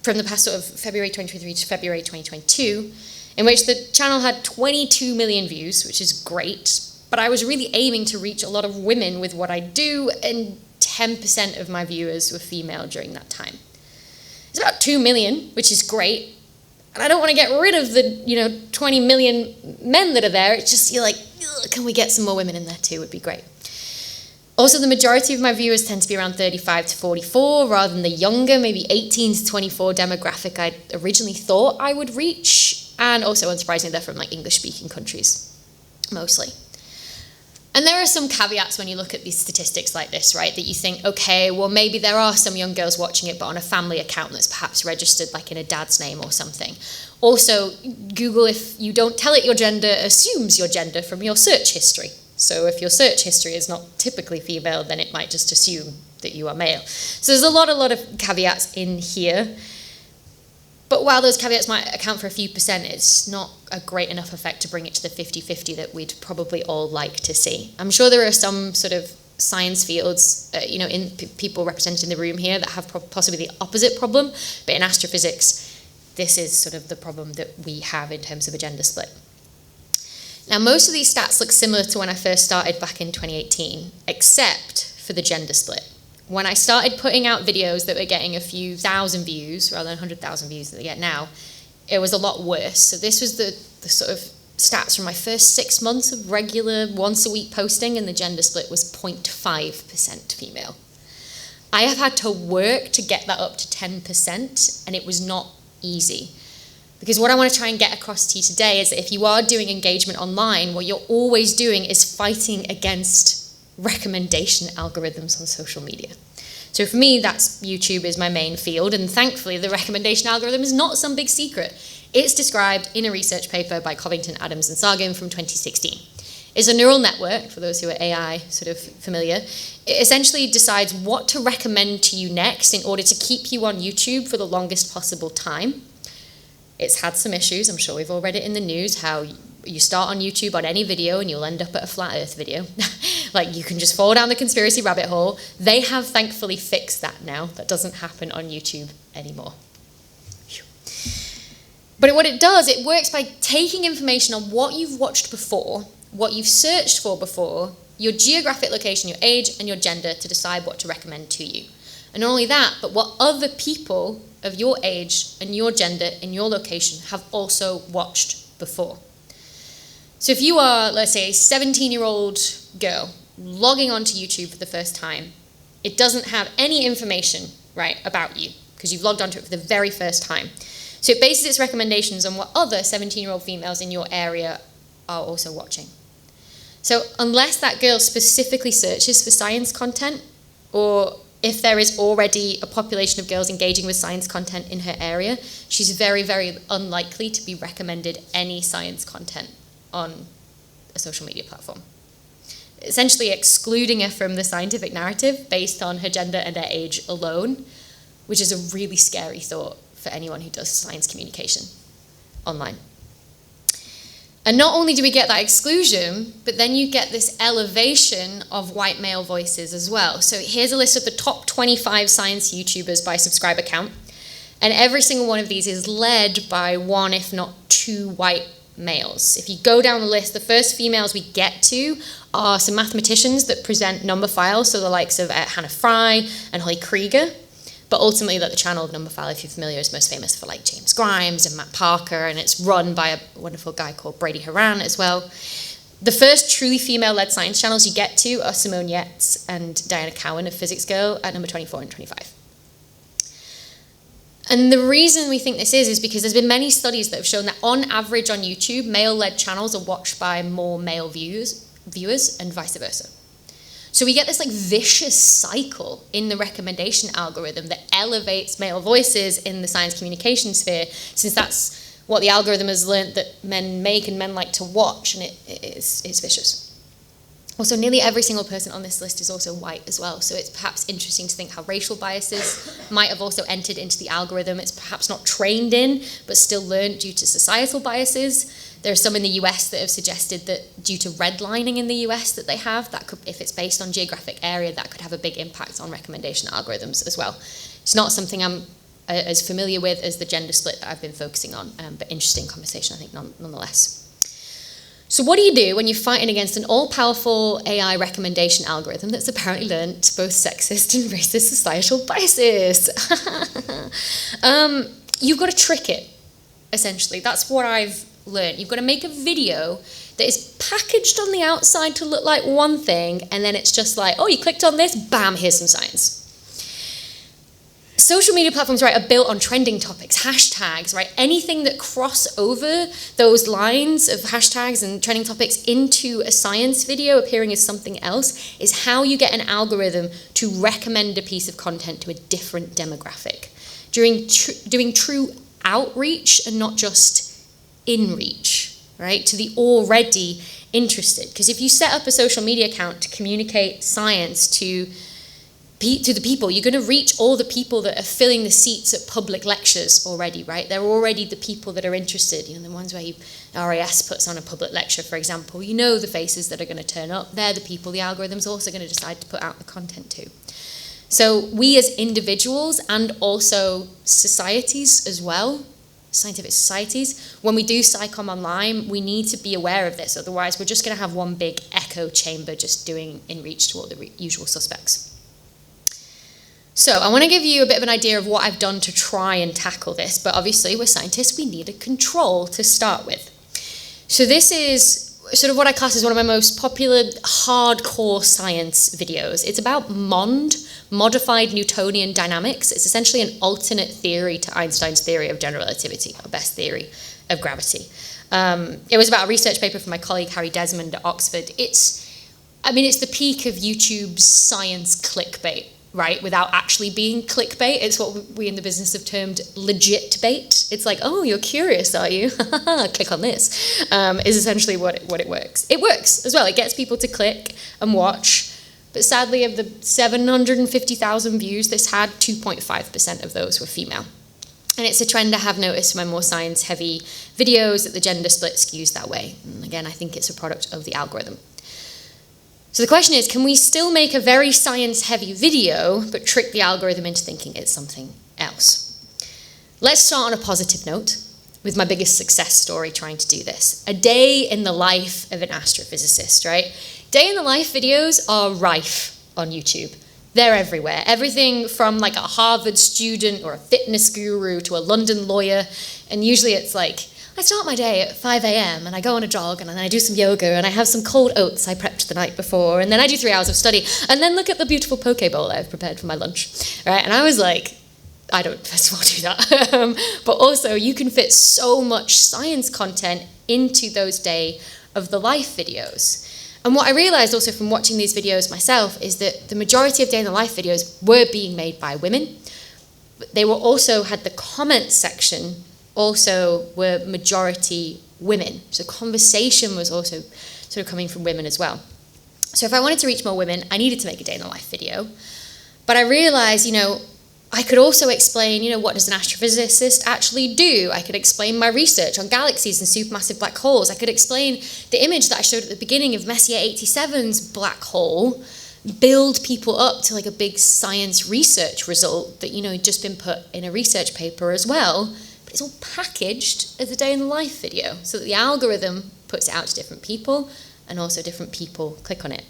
From the past sort of February 2023 to February 2022, in which the channel had 22 million views, which is great, but I was really aiming to reach a lot of women with what I do, and 10% of my viewers were female during that time. It's about 2 million, which is great, and I don't want to get rid of the 20 million men that are there. It's just, you're like, can we get some more women in there too? Would be great. Also, the majority of my viewers tend to be around 35 to 44, rather than the younger, maybe 18 to 24 demographic I originally thought I would reach. And also, unsurprisingly, they're from English-speaking countries, mostly. And there are some caveats when you look at these statistics like this, right? That you think, okay, well, maybe there are some young girls watching it, but on a family account that's perhaps registered in a dad's name or something. Also, Google, if you don't tell it your gender, assumes your gender from your search history. So if your search history is not typically female, then it might just assume that you are male. So there's a lot of caveats in here. But while those caveats might account for a few percent, it's not a great enough effect to bring it to the 50-50 that we'd probably all like to see. I'm sure there are some sort of science fields, in people represented in the room here that have possibly the opposite problem. But in astrophysics, this is sort of the problem that we have in terms of a gender split. Now, most of these stats look similar to when I first started back in 2018, except for the gender split. When I started putting out videos that were getting a few thousand views, rather than 100,000 views that they get now, it was a lot worse. So this was the sort of stats from my first 6 months of regular once-a-week posting, and the gender split was 0.5% female. I have had to work to get that up to 10%, and it was not easy. Because what I want to try and get across to you today is that if you are doing engagement online, what you're always doing is fighting against recommendation algorithms on social media. So for me, that's YouTube is my main field, and thankfully the recommendation algorithm is not some big secret. It's described in a research paper by Covington, Adams and Sargent from 2016. It's a neural network, for those who are AI sort of familiar. It essentially decides what to recommend to you next in order to keep you on YouTube for the longest possible time. It's had some issues. I'm sure we've all read it in the news, how you start on YouTube on any video and you'll end up at a flat earth video. Like, you can just fall down the conspiracy rabbit hole. They have thankfully fixed that now. That doesn't happen on YouTube anymore. But what it does, it works by taking information on what you've watched before, what you've searched for before, your geographic location, your age, and your gender to decide what to recommend to you. And not only that, but what other people of your age and your gender and your location have also watched before. So if you are, let's say, a 17-year-old girl logging onto YouTube for the first time, it doesn't have any information, right, about you, because you've logged onto it for the very first time. So it bases its recommendations on what other 17-year-old females in your area are also watching. So unless that girl specifically searches for science content, or if there is already a population of girls engaging with science content in her area, she's very, very unlikely to be recommended any science content on a social media platform. Essentially excluding her from the scientific narrative based on her gender and her age alone, which is a really scary thought for anyone who does science communication online. And not only do we get that exclusion, but then you get this elevation of white male voices as well. So here's a list of the top 25 science YouTubers by subscriber count. And every single one of these is led by one, if not two, white males. If you go down the list, the first females we get to are some mathematicians that present number files, so the likes of Hannah Fry and Holly Krieger. But ultimately, that the channel of Numberphile, if you're familiar, is most famous for like James Grimes and Matt Parker, and it's run by a wonderful guy called Brady Haran as well. The first truly female-led science channels you get to are Simone Yates and Diana Cowan of Physics Girl at number 24 and 25. And the reason we think this is because there's been many studies that have shown that on average on YouTube, male-led channels are watched by more male viewers and vice versa. So we get this like vicious cycle in the recommendation algorithm that elevates male voices in the science communication sphere, since that's what the algorithm has learned that men make and men like to watch, and it's vicious. Also, nearly every single person on this list is also white as well, so it's perhaps interesting to think how racial biases might have also entered into the algorithm. It's perhaps not trained in, but still learned due to societal biases. There are some in the US that have suggested that due to redlining in the US that they have, that could, if it's based on geographic area, that could have a big impact on recommendation algorithms as well. It's not something I'm as familiar with as the gender split that I've been focusing on, but interesting conversation, I think, nonetheless. So what do you do when you're fighting against an all-powerful AI recommendation algorithm that's apparently learned both sexist and racist societal biases? You've got to trick it, essentially. That's what I've learned. You've got to make a video that is packaged on the outside to look like one thing, and then it's just like, oh, you clicked on this, bam, here's some science. Social media platforms, right, are built on trending topics, hashtags, right? Anything that cross over those lines of hashtags and trending topics into a science video appearing as something else is how you get an algorithm to recommend a piece of content to a different demographic. Doing true outreach and not just in-reach, right, to the already interested. Because if you set up a social media account to communicate science to the people, you're going to reach all the people that are filling the seats at public lectures already, right? They're already the people that are interested. You know, the ones where RAS puts on a public lecture, for example, you know the faces that are going to turn up. They're the people the algorithm's also going to decide to put out the content to. So we as individuals and also societies as well, scientific societies, when we do SciComm online, we need to be aware of this. Otherwise, we're just going to have one big echo chamber just doing in reach to all the usual suspects. So I want to give you a bit of an idea of what I've done to try and tackle this, but obviously we're scientists, we need a control to start with. So this is sort of what I class as one of my most popular hardcore science videos. It's about modified Newtonian dynamics. It's essentially an alternate theory to Einstein's theory of general relativity, our best theory of gravity. It was about a research paper from my colleague Harry Desmond at Oxford. It's the peak of YouTube's science clickbait, right, without actually being clickbait. It's what we in the business have termed legit bait. It's like, oh, you're curious, are you? Click on this, is essentially what it works. It works as well. It gets people to click and watch. But sadly, of the 750,000 views this had, 2.5% of those were female. And it's a trend I have noticed in my more science-heavy videos that the gender split skews that way. And again, I think it's a product of the algorithm. So the question is, can we still make a very science-heavy video, but trick the algorithm into thinking it's something else? Let's start on a positive note with my biggest success story trying to do this. A day in the life of an astrophysicist, right? Day in the life videos are rife on YouTube. They're everywhere. Everything from like a Harvard student or a fitness guru to a London lawyer. And usually it's like, I start my day at 5 a.m. and I go on a jog and then I do some yoga and I have some cold oats I prepped the night before and then I do 3 hours of study and then look at the beautiful poke bowl I've prepared for my lunch, right? And I was like, I don't first of all do that. But also you can fit so much science content into those day of the life videos. And what I realized also from watching these videos myself is that the majority of day in the life videos were being made by women. But they were also had the comment section also were majority women. So conversation was also sort of coming from women as well. So if I wanted to reach more women, I needed to make a day in the life video. But I realized, I could also explain, what does an astrophysicist actually do? I could explain my research on galaxies and supermassive black holes. I could explain the image that I showed at the beginning of Messier 87's black hole, build people up to like a big science research result that, had just been put in a research paper as well. But it's all packaged as a day in the life video so that the algorithm puts it out to different people and also different people click on it.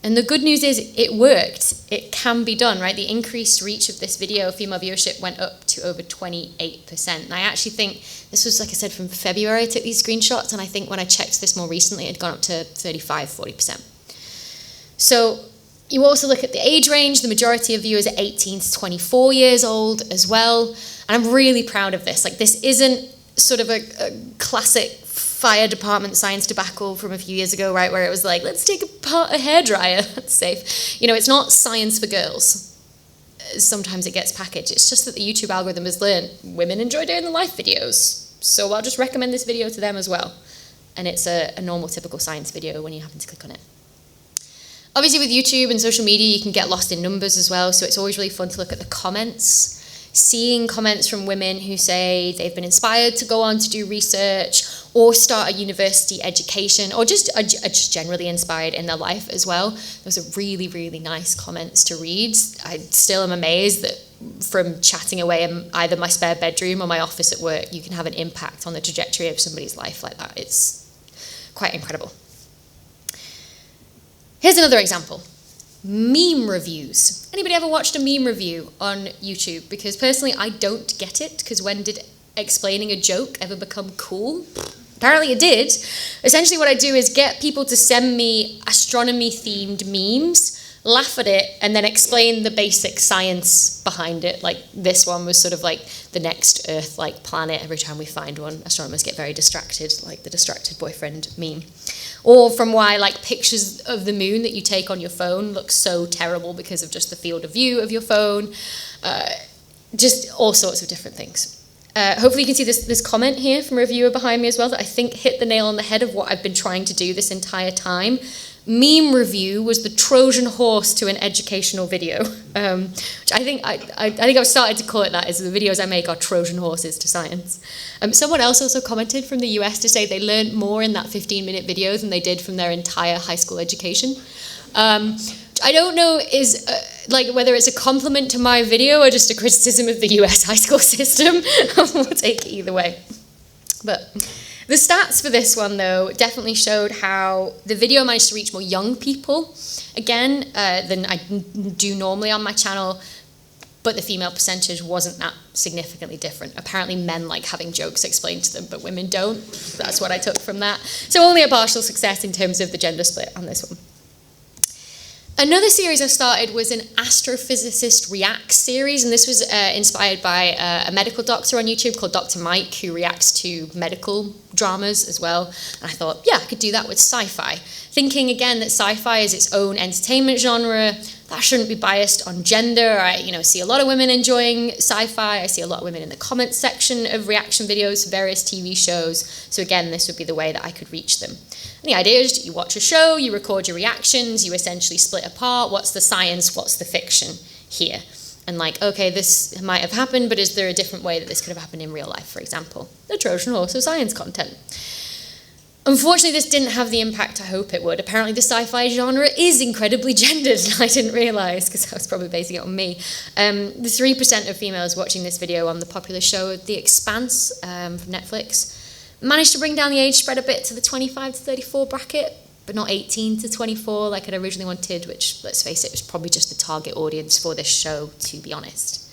And the good news is it worked. It can be done, right? The increased reach of this video, female viewership, went up to over 28%. And I actually think this was, like I said, from February I took these screenshots, and I think when I checked this more recently, it had gone up to 35-40%. So you also look at the age range. The majority of viewers are 18 to 24 years old as well. And I'm really proud of this. Like, this isn't sort of a classic fire department science debacle from a few years ago, right, where it was like, let's take apart a hairdryer, that's safe. It's not science for girls. Sometimes it gets packaged. It's just that the YouTube algorithm has learned women enjoy doing the life videos, so I'll just recommend this video to them as well. And it's a normal, typical science video when you happen to click on it. Obviously with YouTube and social media, you can get lost in numbers as well, so it's always really fun to look at the comments. Seeing comments from women who say they've been inspired to go on to do research or start a university education or just generally inspired in their life as well. Those are really, really nice comments to read. I still am amazed that from chatting away in either my spare bedroom or my office at work, you can have an impact on the trajectory of somebody's life like that. It's quite incredible. Here's another example. Meme reviews. Anybody ever watched a meme review on YouTube? Because personally, I don't get it, because when did explaining a joke ever become cool? Apparently it did. Essentially what I do is get people to send me astronomy-themed memes, laugh at it, and then explain the basic science behind it. Like this one was sort of like the next Earth-like planet. Every time we find one, astronomers get very distracted, like the distracted boyfriend meme. Or from why like pictures of the moon that you take on your phone look so terrible because of just the field of view of your phone. Just all sorts of different things. Hopefully you can see this comment here from a reviewer behind me as well that I think hit the nail on the head of what I've been trying to do this entire time. Meme review was the Trojan horse to an educational video, which I think I've started to call it that, as the videos I make are Trojan horses to science. Someone else also commented from the US to say they learned more in that 15-minute video than they did from their entire high school education. I don't know like whether it's a compliment to my video or just a criticism of the US high school system. We'll take it either way. But the stats for this one, though, definitely showed how the video managed to reach more young people, again, than I do normally on my channel, but the female percentage wasn't that significantly different. Apparently men like having jokes explained to them, but women don't. That's what I took from that. So only a partial success in terms of the gender split on this one. Another series I started was an Astrophysicist Reacts series, and this was inspired by a medical doctor on YouTube called Dr Mike, who reacts to medical dramas as well. And I thought, yeah, I could do that with sci-fi. Thinking again that sci-fi is its own entertainment genre, that shouldn't be biased on gender. I see a lot of women enjoying sci-fi. I see a lot of women in the comments section of reaction videos for various TV shows. So again, this would be the way that I could reach them. And the idea is you watch a show, you record your reactions, you essentially split apart what's the science, what's the fiction here. And like, okay, this might have happened, but is there a different way that this could have happened in real life, for example? The Trojan horse of science content. Unfortunately, this didn't have the impact I hope it would. Apparently, the sci-fi genre is incredibly gendered, and I didn't realise, because I was probably basing it on me. The 3% of females watching this video on the popular show The Expanse from Netflix managed to bring down the age spread a bit to the 25 to 34 bracket, but not 18 to 24 like I'd originally wanted, which, let's face it, was probably just the target audience for this show, to be honest.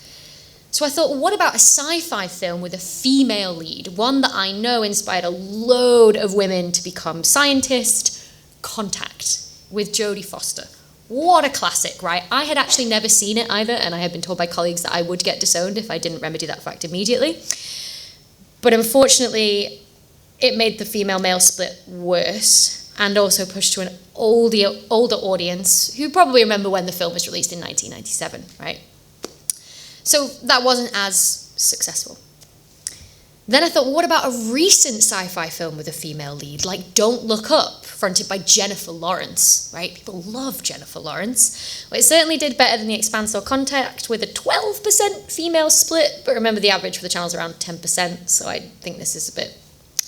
So I thought, what about a sci-fi film with a female lead, one that I know inspired a load of women to become scientists? Contact, with Jodie Foster. What a classic, right? I had actually never seen it either, and I had been told by colleagues that I would get disowned if I didn't remedy that fact immediately. But unfortunately, it made the female-male split worse, and also pushed to an older audience who probably remember when the film was released in 1997, right? So that wasn't as successful. Then I thought, well, what about a recent sci-fi film with a female lead, like Don't Look Up, fronted by Jennifer Lawrence, right? People love Jennifer Lawrence. Well, it certainly did better than The Expanse or Contact, with a 12% female split, but remember the average for the channel is around 10%, so I think this is a bit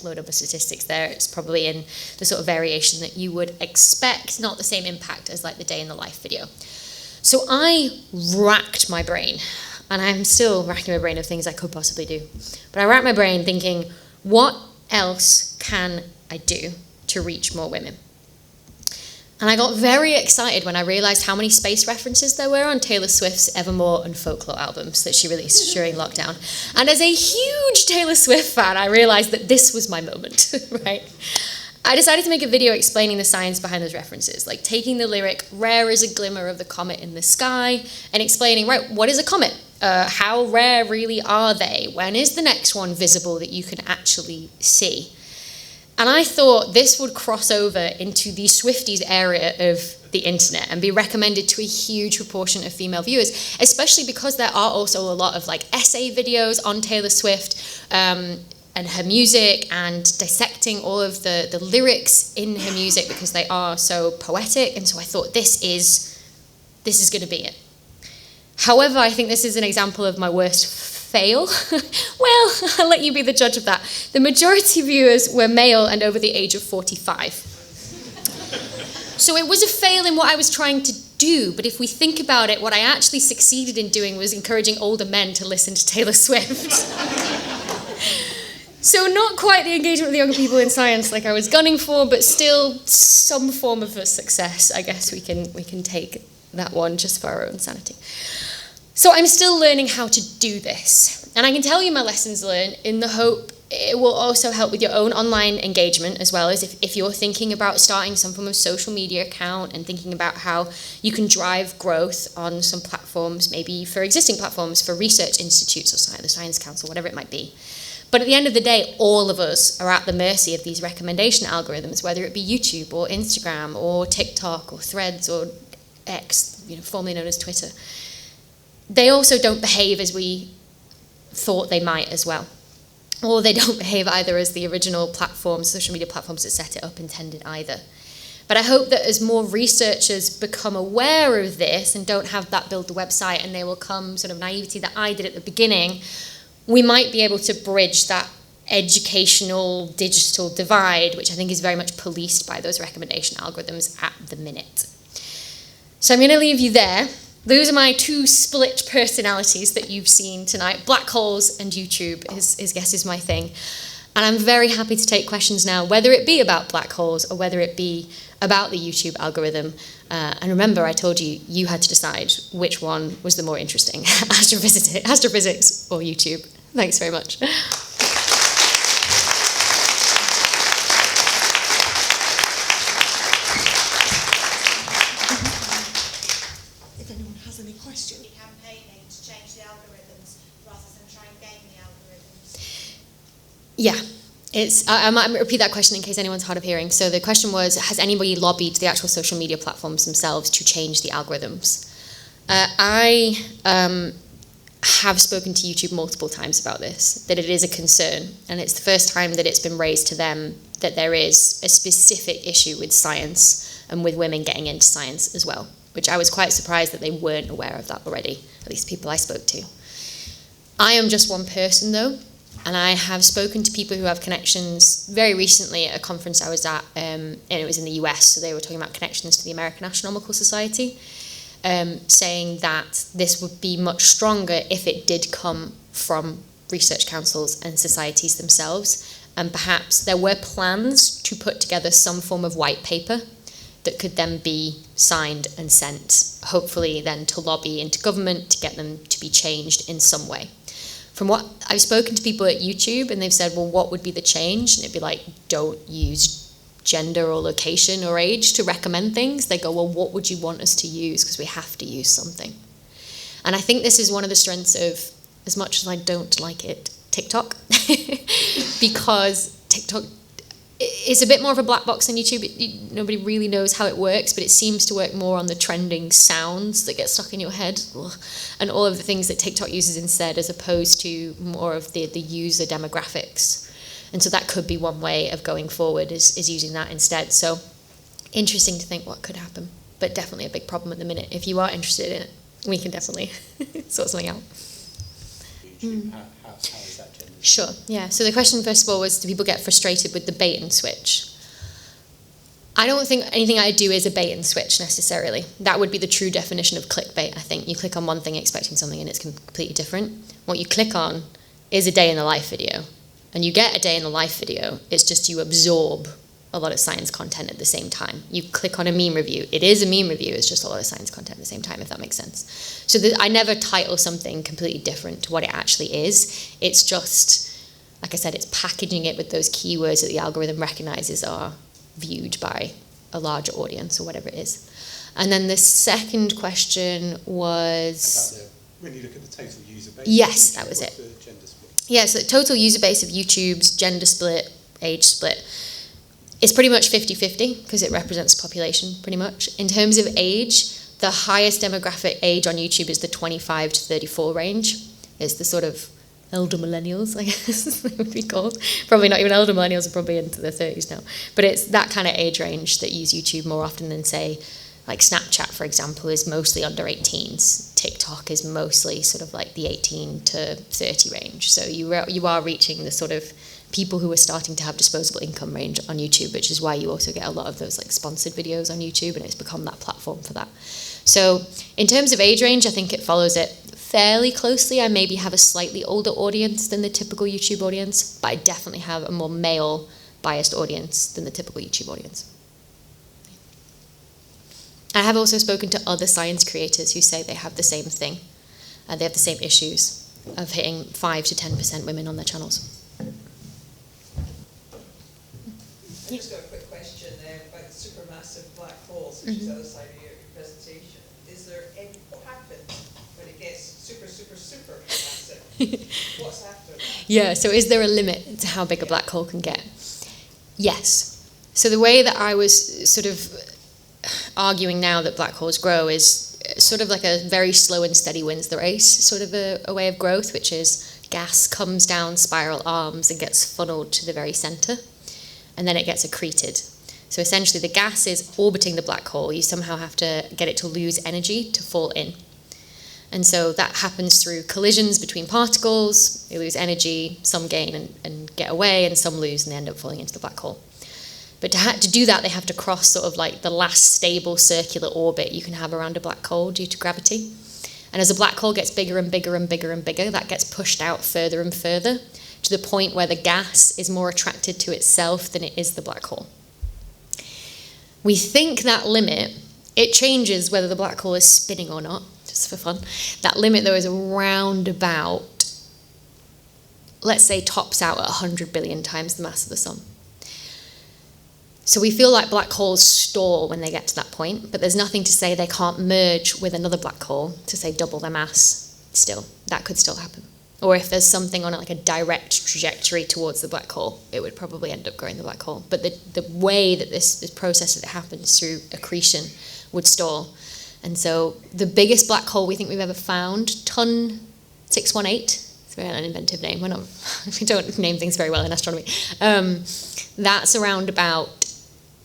low number statistics there. It's probably in the sort of variation that you would expect, not the same impact as like the Day in the Life video. So I racked my brain. And I'm still racking my brain of things I could possibly do. But I racked my brain thinking, what else can I do to reach more women? And I got very excited when I realised how many space references there were on Taylor Swift's Evermore and Folklore albums that she released during lockdown. And as a huge Taylor Swift fan, I realised that this was my moment, right? I decided to make a video explaining the science behind those references, like taking the lyric, rare is a glimmer of the comet in the sky, and explaining, right, what is a comet? How rare really are they? When is the next one visible that you can actually see? And I thought this would cross over into the Swifties area of the internet and be recommended to a huge proportion of female viewers, especially because there are also a lot of like essay videos on Taylor Swift and her music, and dissecting all of the lyrics in her music because they are so poetic. And so I thought this is going to be it. However, I think this is an example of my worst fail. Well, I'll let you be the judge of that. The majority of viewers were male and over the age of 45. So it was a fail in what I was trying to do, but if we think about it, what I actually succeeded in doing was encouraging older men to listen to Taylor Swift. So not quite the engagement with young people in science like I was gunning for, but still some form of a success. I guess we can take that one just for our own sanity. So I'm still learning how to do this. And I can tell you my lessons learned in the hope it will also help with your own online engagement, as well as if you're thinking about starting some form of social media account and thinking about how you can drive growth on some platforms, maybe for existing platforms, for research institutes or the Science Council, whatever it might be. But at the end of the day, all of us are at the mercy of these recommendation algorithms, whether it be YouTube or Instagram or TikTok or Threads or X, formerly known as Twitter. They also don't behave as we thought they might as well. Or they don't behave either as the original platforms, social media platforms that set it up intended either. But I hope that as more researchers become aware of this and don't have that build the website and they will come sort of naivety that I did at the beginning, we might be able to bridge that educational digital divide, which I think is very much policed by those recommendation algorithms at the minute. So I'm going to leave you there. Those are my two split personalities that you've seen tonight. Black holes and YouTube is my thing. And I'm very happy to take questions now, whether it be about black holes or whether it be about the YouTube algorithm. And remember, I told you, you had to decide which one was the more interesting, astrophysics or YouTube. Thanks very much. Yeah, I might repeat that question in case anyone's hard of hearing. So the question was, has anybody lobbied the actual social media platforms themselves to change the algorithms? I have spoken to YouTube multiple times about this, that it is a concern, and it's the first time that it's been raised to them that there is a specific issue with science and with women getting into science as well, which I was quite surprised that they weren't aware of that already, at least people I spoke to. I am just one person though, And I have spoken to people who have connections very recently at a conference I was at, and it was in the US, so they were talking about connections to the American Astronomical Society, saying that this would be much stronger if it did come from research councils and societies themselves. And perhaps there were plans to put together some form of white paper that could then be signed and sent, hopefully then to lobby into government to get them to be changed in some way. From what I've spoken to people at YouTube, and they've said, well, what would be the change? And it'd be like, don't use gender or location or age to recommend things. They go, well, what would you want us to use? Because we have to use something. And I think this is one of the strengths of, as much as I don't like it, TikTok, because TikTok is a bit more of a black box than YouTube. Nobody really knows how it works, but it seems to work more on the trending sounds that get stuck in your head and all of the things that TikTok uses instead, as opposed to more of the user demographics. And so that could be one way of going forward, is using that instead. So interesting to think what could happen, but definitely a big problem at the minute. If you are interested in it, we can definitely sort something out. How is that gender? Sure, yeah. So the question, first of all, was, do people get frustrated with the bait and switch? I don't think anything I do is a bait and switch necessarily. That would be the true definition of clickbait, I think. You click on one thing expecting something and it's completely different. What you click on is a day in the life video. And you get a day in the life video, it's just you absorb a lot of science content at the same time. You click on a meme review, it is a meme review, it's just a lot of science content at the same time, if that makes sense. So I never title something completely different to what it actually is. It's just, like I said, it's packaging it with those keywords that the algorithm recognizes are viewed by a larger audience or whatever it is. And then the second question was... When you look at the total user base. Yes, that was it. The gender split? Yeah, so the total user base of YouTube's gender split, age split, is pretty much 50-50 because it represents population pretty much. In terms of age, the highest demographic age on YouTube is the 25 to 34 range. It's the sort of elder millennials, I guess they would be called. Probably not even elder millennials, are probably into their 30s now. But it's that kind of age range that use YouTube more often than, say, like Snapchat, for example, is mostly under 18s. TikTok is mostly sort of like the 18 to 30 range. So you are reaching the sort of people who are starting to have disposable income range on YouTube, which is why you also get a lot of those like sponsored videos on YouTube, and it's become that platform for that. So in terms of age range, I think it follows it fairly closely. I maybe have a slightly older audience than the typical YouTube audience, but I definitely have a more male biased audience than the typical YouTube audience. I have also spoken to other science creators who say they have the same thing. They have the same issues of hitting 5 to 10% women on their channels. I just got a quick question about the supermassive black holes, which is the other side of your presentation. Is there any, what happens when it gets super massive? What's after that? Yeah, so is there a limit to how big a black hole can get? Yes. So the way that I was sort of arguing now that black holes grow is sort of like a very slow and steady wins the race sort of a way of growth, which is gas comes down spiral arms and gets funneled to the very center, and then it gets accreted. So essentially the gas is orbiting the black hole. You somehow have to get it to lose energy to fall in. And so that happens through collisions between particles. They lose energy, some gain and get away, and some lose and they end up falling into the black hole. But to do that, they have to cross sort of like the last stable circular orbit you can have around a black hole due to gravity. And as a black hole gets bigger and bigger and bigger and bigger, that gets pushed out further and further to the point where the gas is more attracted to itself than it is the black hole. We think that limit, it changes whether the black hole is spinning or not, just for fun. That limit, though, is around about, let's say, tops out at 100 billion times the mass of the sun. So we feel like black holes stall when they get to that point, but there's nothing to say they can't merge with another black hole to, say, double their mass still. That could still happen. Or if there's something on it, like a direct trajectory towards the black hole, it would probably end up growing the black hole. But the way that this process that happens through accretion would stall. And so the biggest black hole we think we've ever found, Ton 618, it's a very uninventive name. We don't name things very well in astronomy. That's around about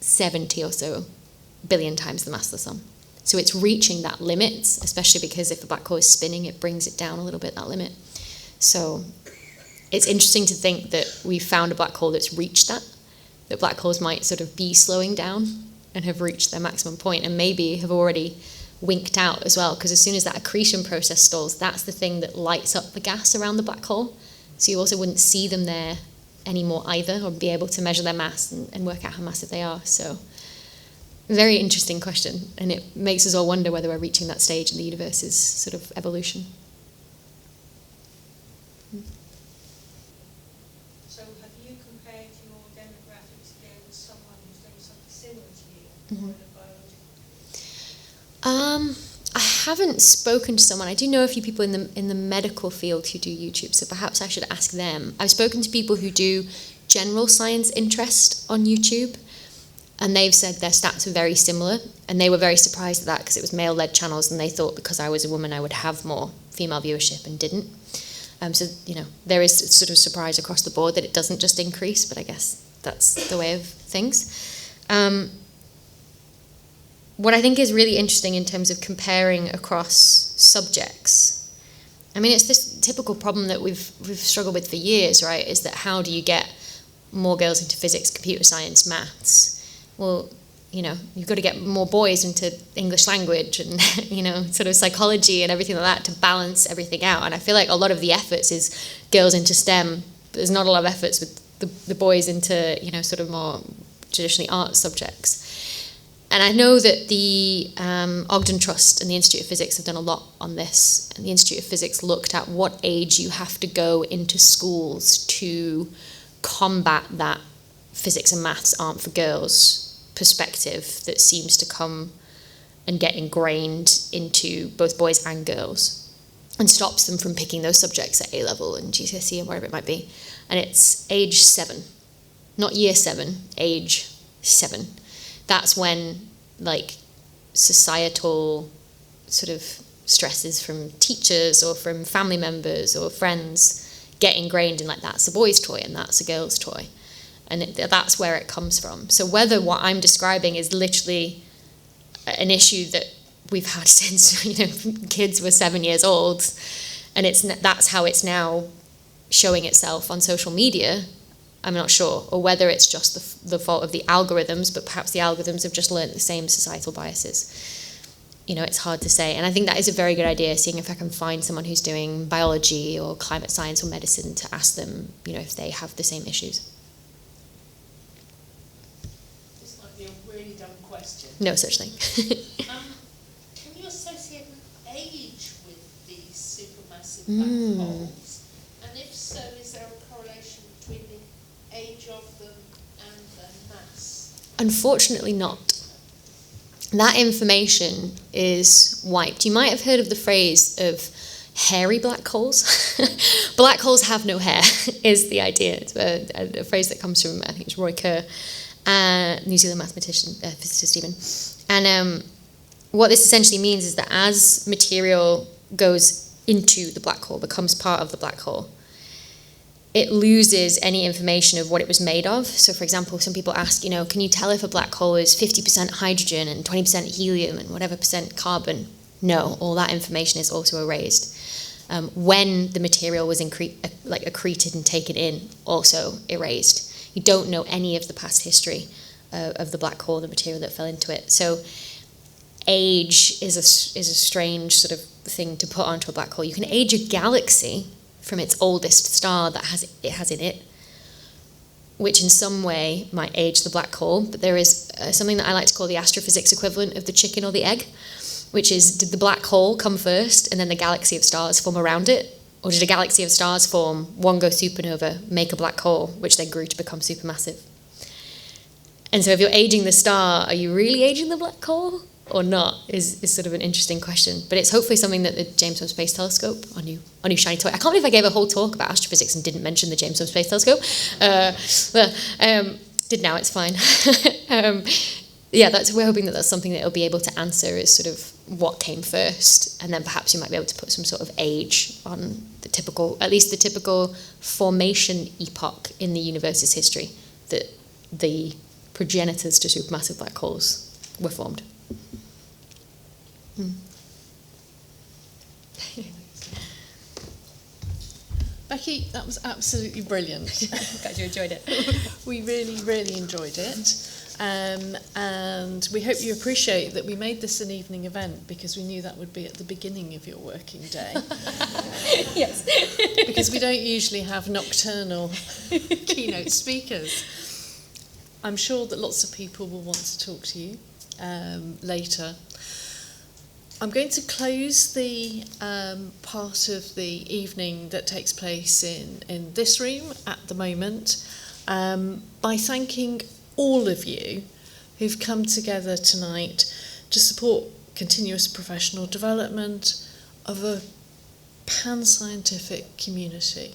70 or so billion times the mass of the sun. So it's reaching that limit, especially because if the black hole is spinning, it brings it down a little bit, that limit. So it's interesting to think that we found a black hole that's reached that black holes might sort of be slowing down and have reached their maximum point, and maybe have already winked out as well, because as soon as that accretion process stalls, that's the thing that lights up the gas around the black hole. So you also wouldn't see them there anymore either, or be able to measure their mass and work out how massive they are. So very interesting question, and it makes us all wonder whether we're reaching that stage in the universe's sort of evolution. So have you compared your demographics against someone who's doing something similar to you in biology? I haven't spoken to someone. I do know a few people in the medical field who do YouTube, so perhaps I should ask them. I've spoken to people who do general science interest on YouTube, and they've said their stats are very similar, and they were very surprised at that because it was male-led channels, and they thought because I was a woman I would have more female viewership, and didn't. So, there is sort of surprise across the board that it doesn't just increase, but I guess that's the way of things. What I think is really interesting in terms of comparing across subjects, I mean, it's this typical problem that we've struggled with for years, right? Is that how do you get more girls into physics, computer science, maths? Well, you've got to get more boys into English language and, sort of psychology and everything like that to balance everything out. And I feel like a lot of the efforts is girls into STEM, but there's not a lot of efforts with the boys into, sort of more traditionally art subjects. And I know that the Ogden Trust and the Institute of Physics have done a lot on this. And the Institute of Physics looked at what age you have to go into schools to combat that physics and maths aren't for girls perspective that seems to come and get ingrained into both boys and girls, and stops them from picking those subjects at A-level and GCSE and wherever it might be. And it's age 7, not year 7, age 7. That's when, societal sort of stresses from teachers or from family members or friends get ingrained in, that's a boy's toy and that's a girl's toy. And that's where it comes from. So whether what I'm describing is literally an issue that we've had since, kids were 7 years old, and that's how it's now showing itself on social media, I'm not sure, or whether it's just the fault of the algorithms, but perhaps the algorithms have just learnt the same societal biases. It's hard to say. And I think that is a very good idea, seeing if I can find someone who's doing biology or climate science or medicine to ask them, if they have the same issues. This might be a really dumb question. No such thing. Can you associate age with these supermassive black holes? And if so, is there a correlation between the age of them and the mass? Unfortunately not. That information is wiped. You might have heard of the phrase of hairy black holes. Black holes have no hair, is the idea. It's a phrase that comes from, I think it's Roy Kerr, New Zealand mathematician, physicist even. And what this essentially means is that as material goes into the black hole, becomes part of the black hole, it loses any information of what it was made of. So, for example, some people ask, can you tell if a black hole is 50% hydrogen and 20% helium and whatever percent carbon? No, all that information is also erased. When the material was accreted and taken in, also erased. You don't know any of the past history of the black hole, the material that fell into it. So, age is a strange sort of thing to put onto a black hole. You can age a galaxy from its oldest star that it has in it, which in some way might age the black hole. But there is something that I like to call the astrophysics equivalent of the chicken or the egg, which is, did the black hole come first and then the galaxy of stars form around it? Or did a galaxy of stars form, one go supernova, make a black hole, which then grew to become supermassive? And so if you're aging the star, are you really aging the black hole or not, is sort of an interesting question. But it's hopefully something that the James Webb Space Telescope, our new shiny toy. I can't believe I gave a whole talk about astrophysics and didn't mention the James Webb Space Telescope. Did now, it's fine. We're hoping that that's something that it'll be able to answer, is sort of what came first, and then perhaps you might be able to put some sort of age on the typical formation epoch in the universe's history that the progenitors to supermassive black holes were formed. Becky, that was absolutely brilliant. Glad you enjoyed it. We really, really enjoyed it. And we hope you appreciate that we made this an evening event because we knew that would be at the beginning of your working day. Yes. Because we don't usually have nocturnal keynote speakers. I'm sure that lots of people will want to talk to you later. I'm going to close the part of the evening that takes place in this room at the moment by thanking all of you who've come together tonight to support continuous professional development of a pan-scientific community.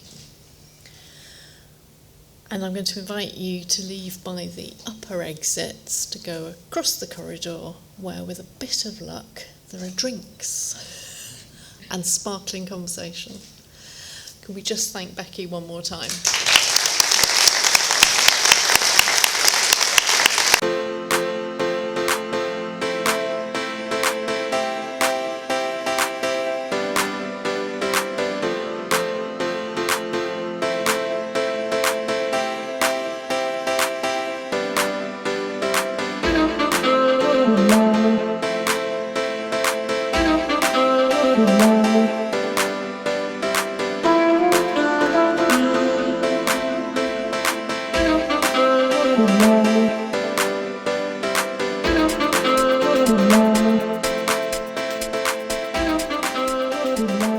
And I'm going to invite you to leave by the upper exits to go across the corridor where, with a bit of luck, there are drinks and sparkling conversation. Can we just thank Becky one more time? Good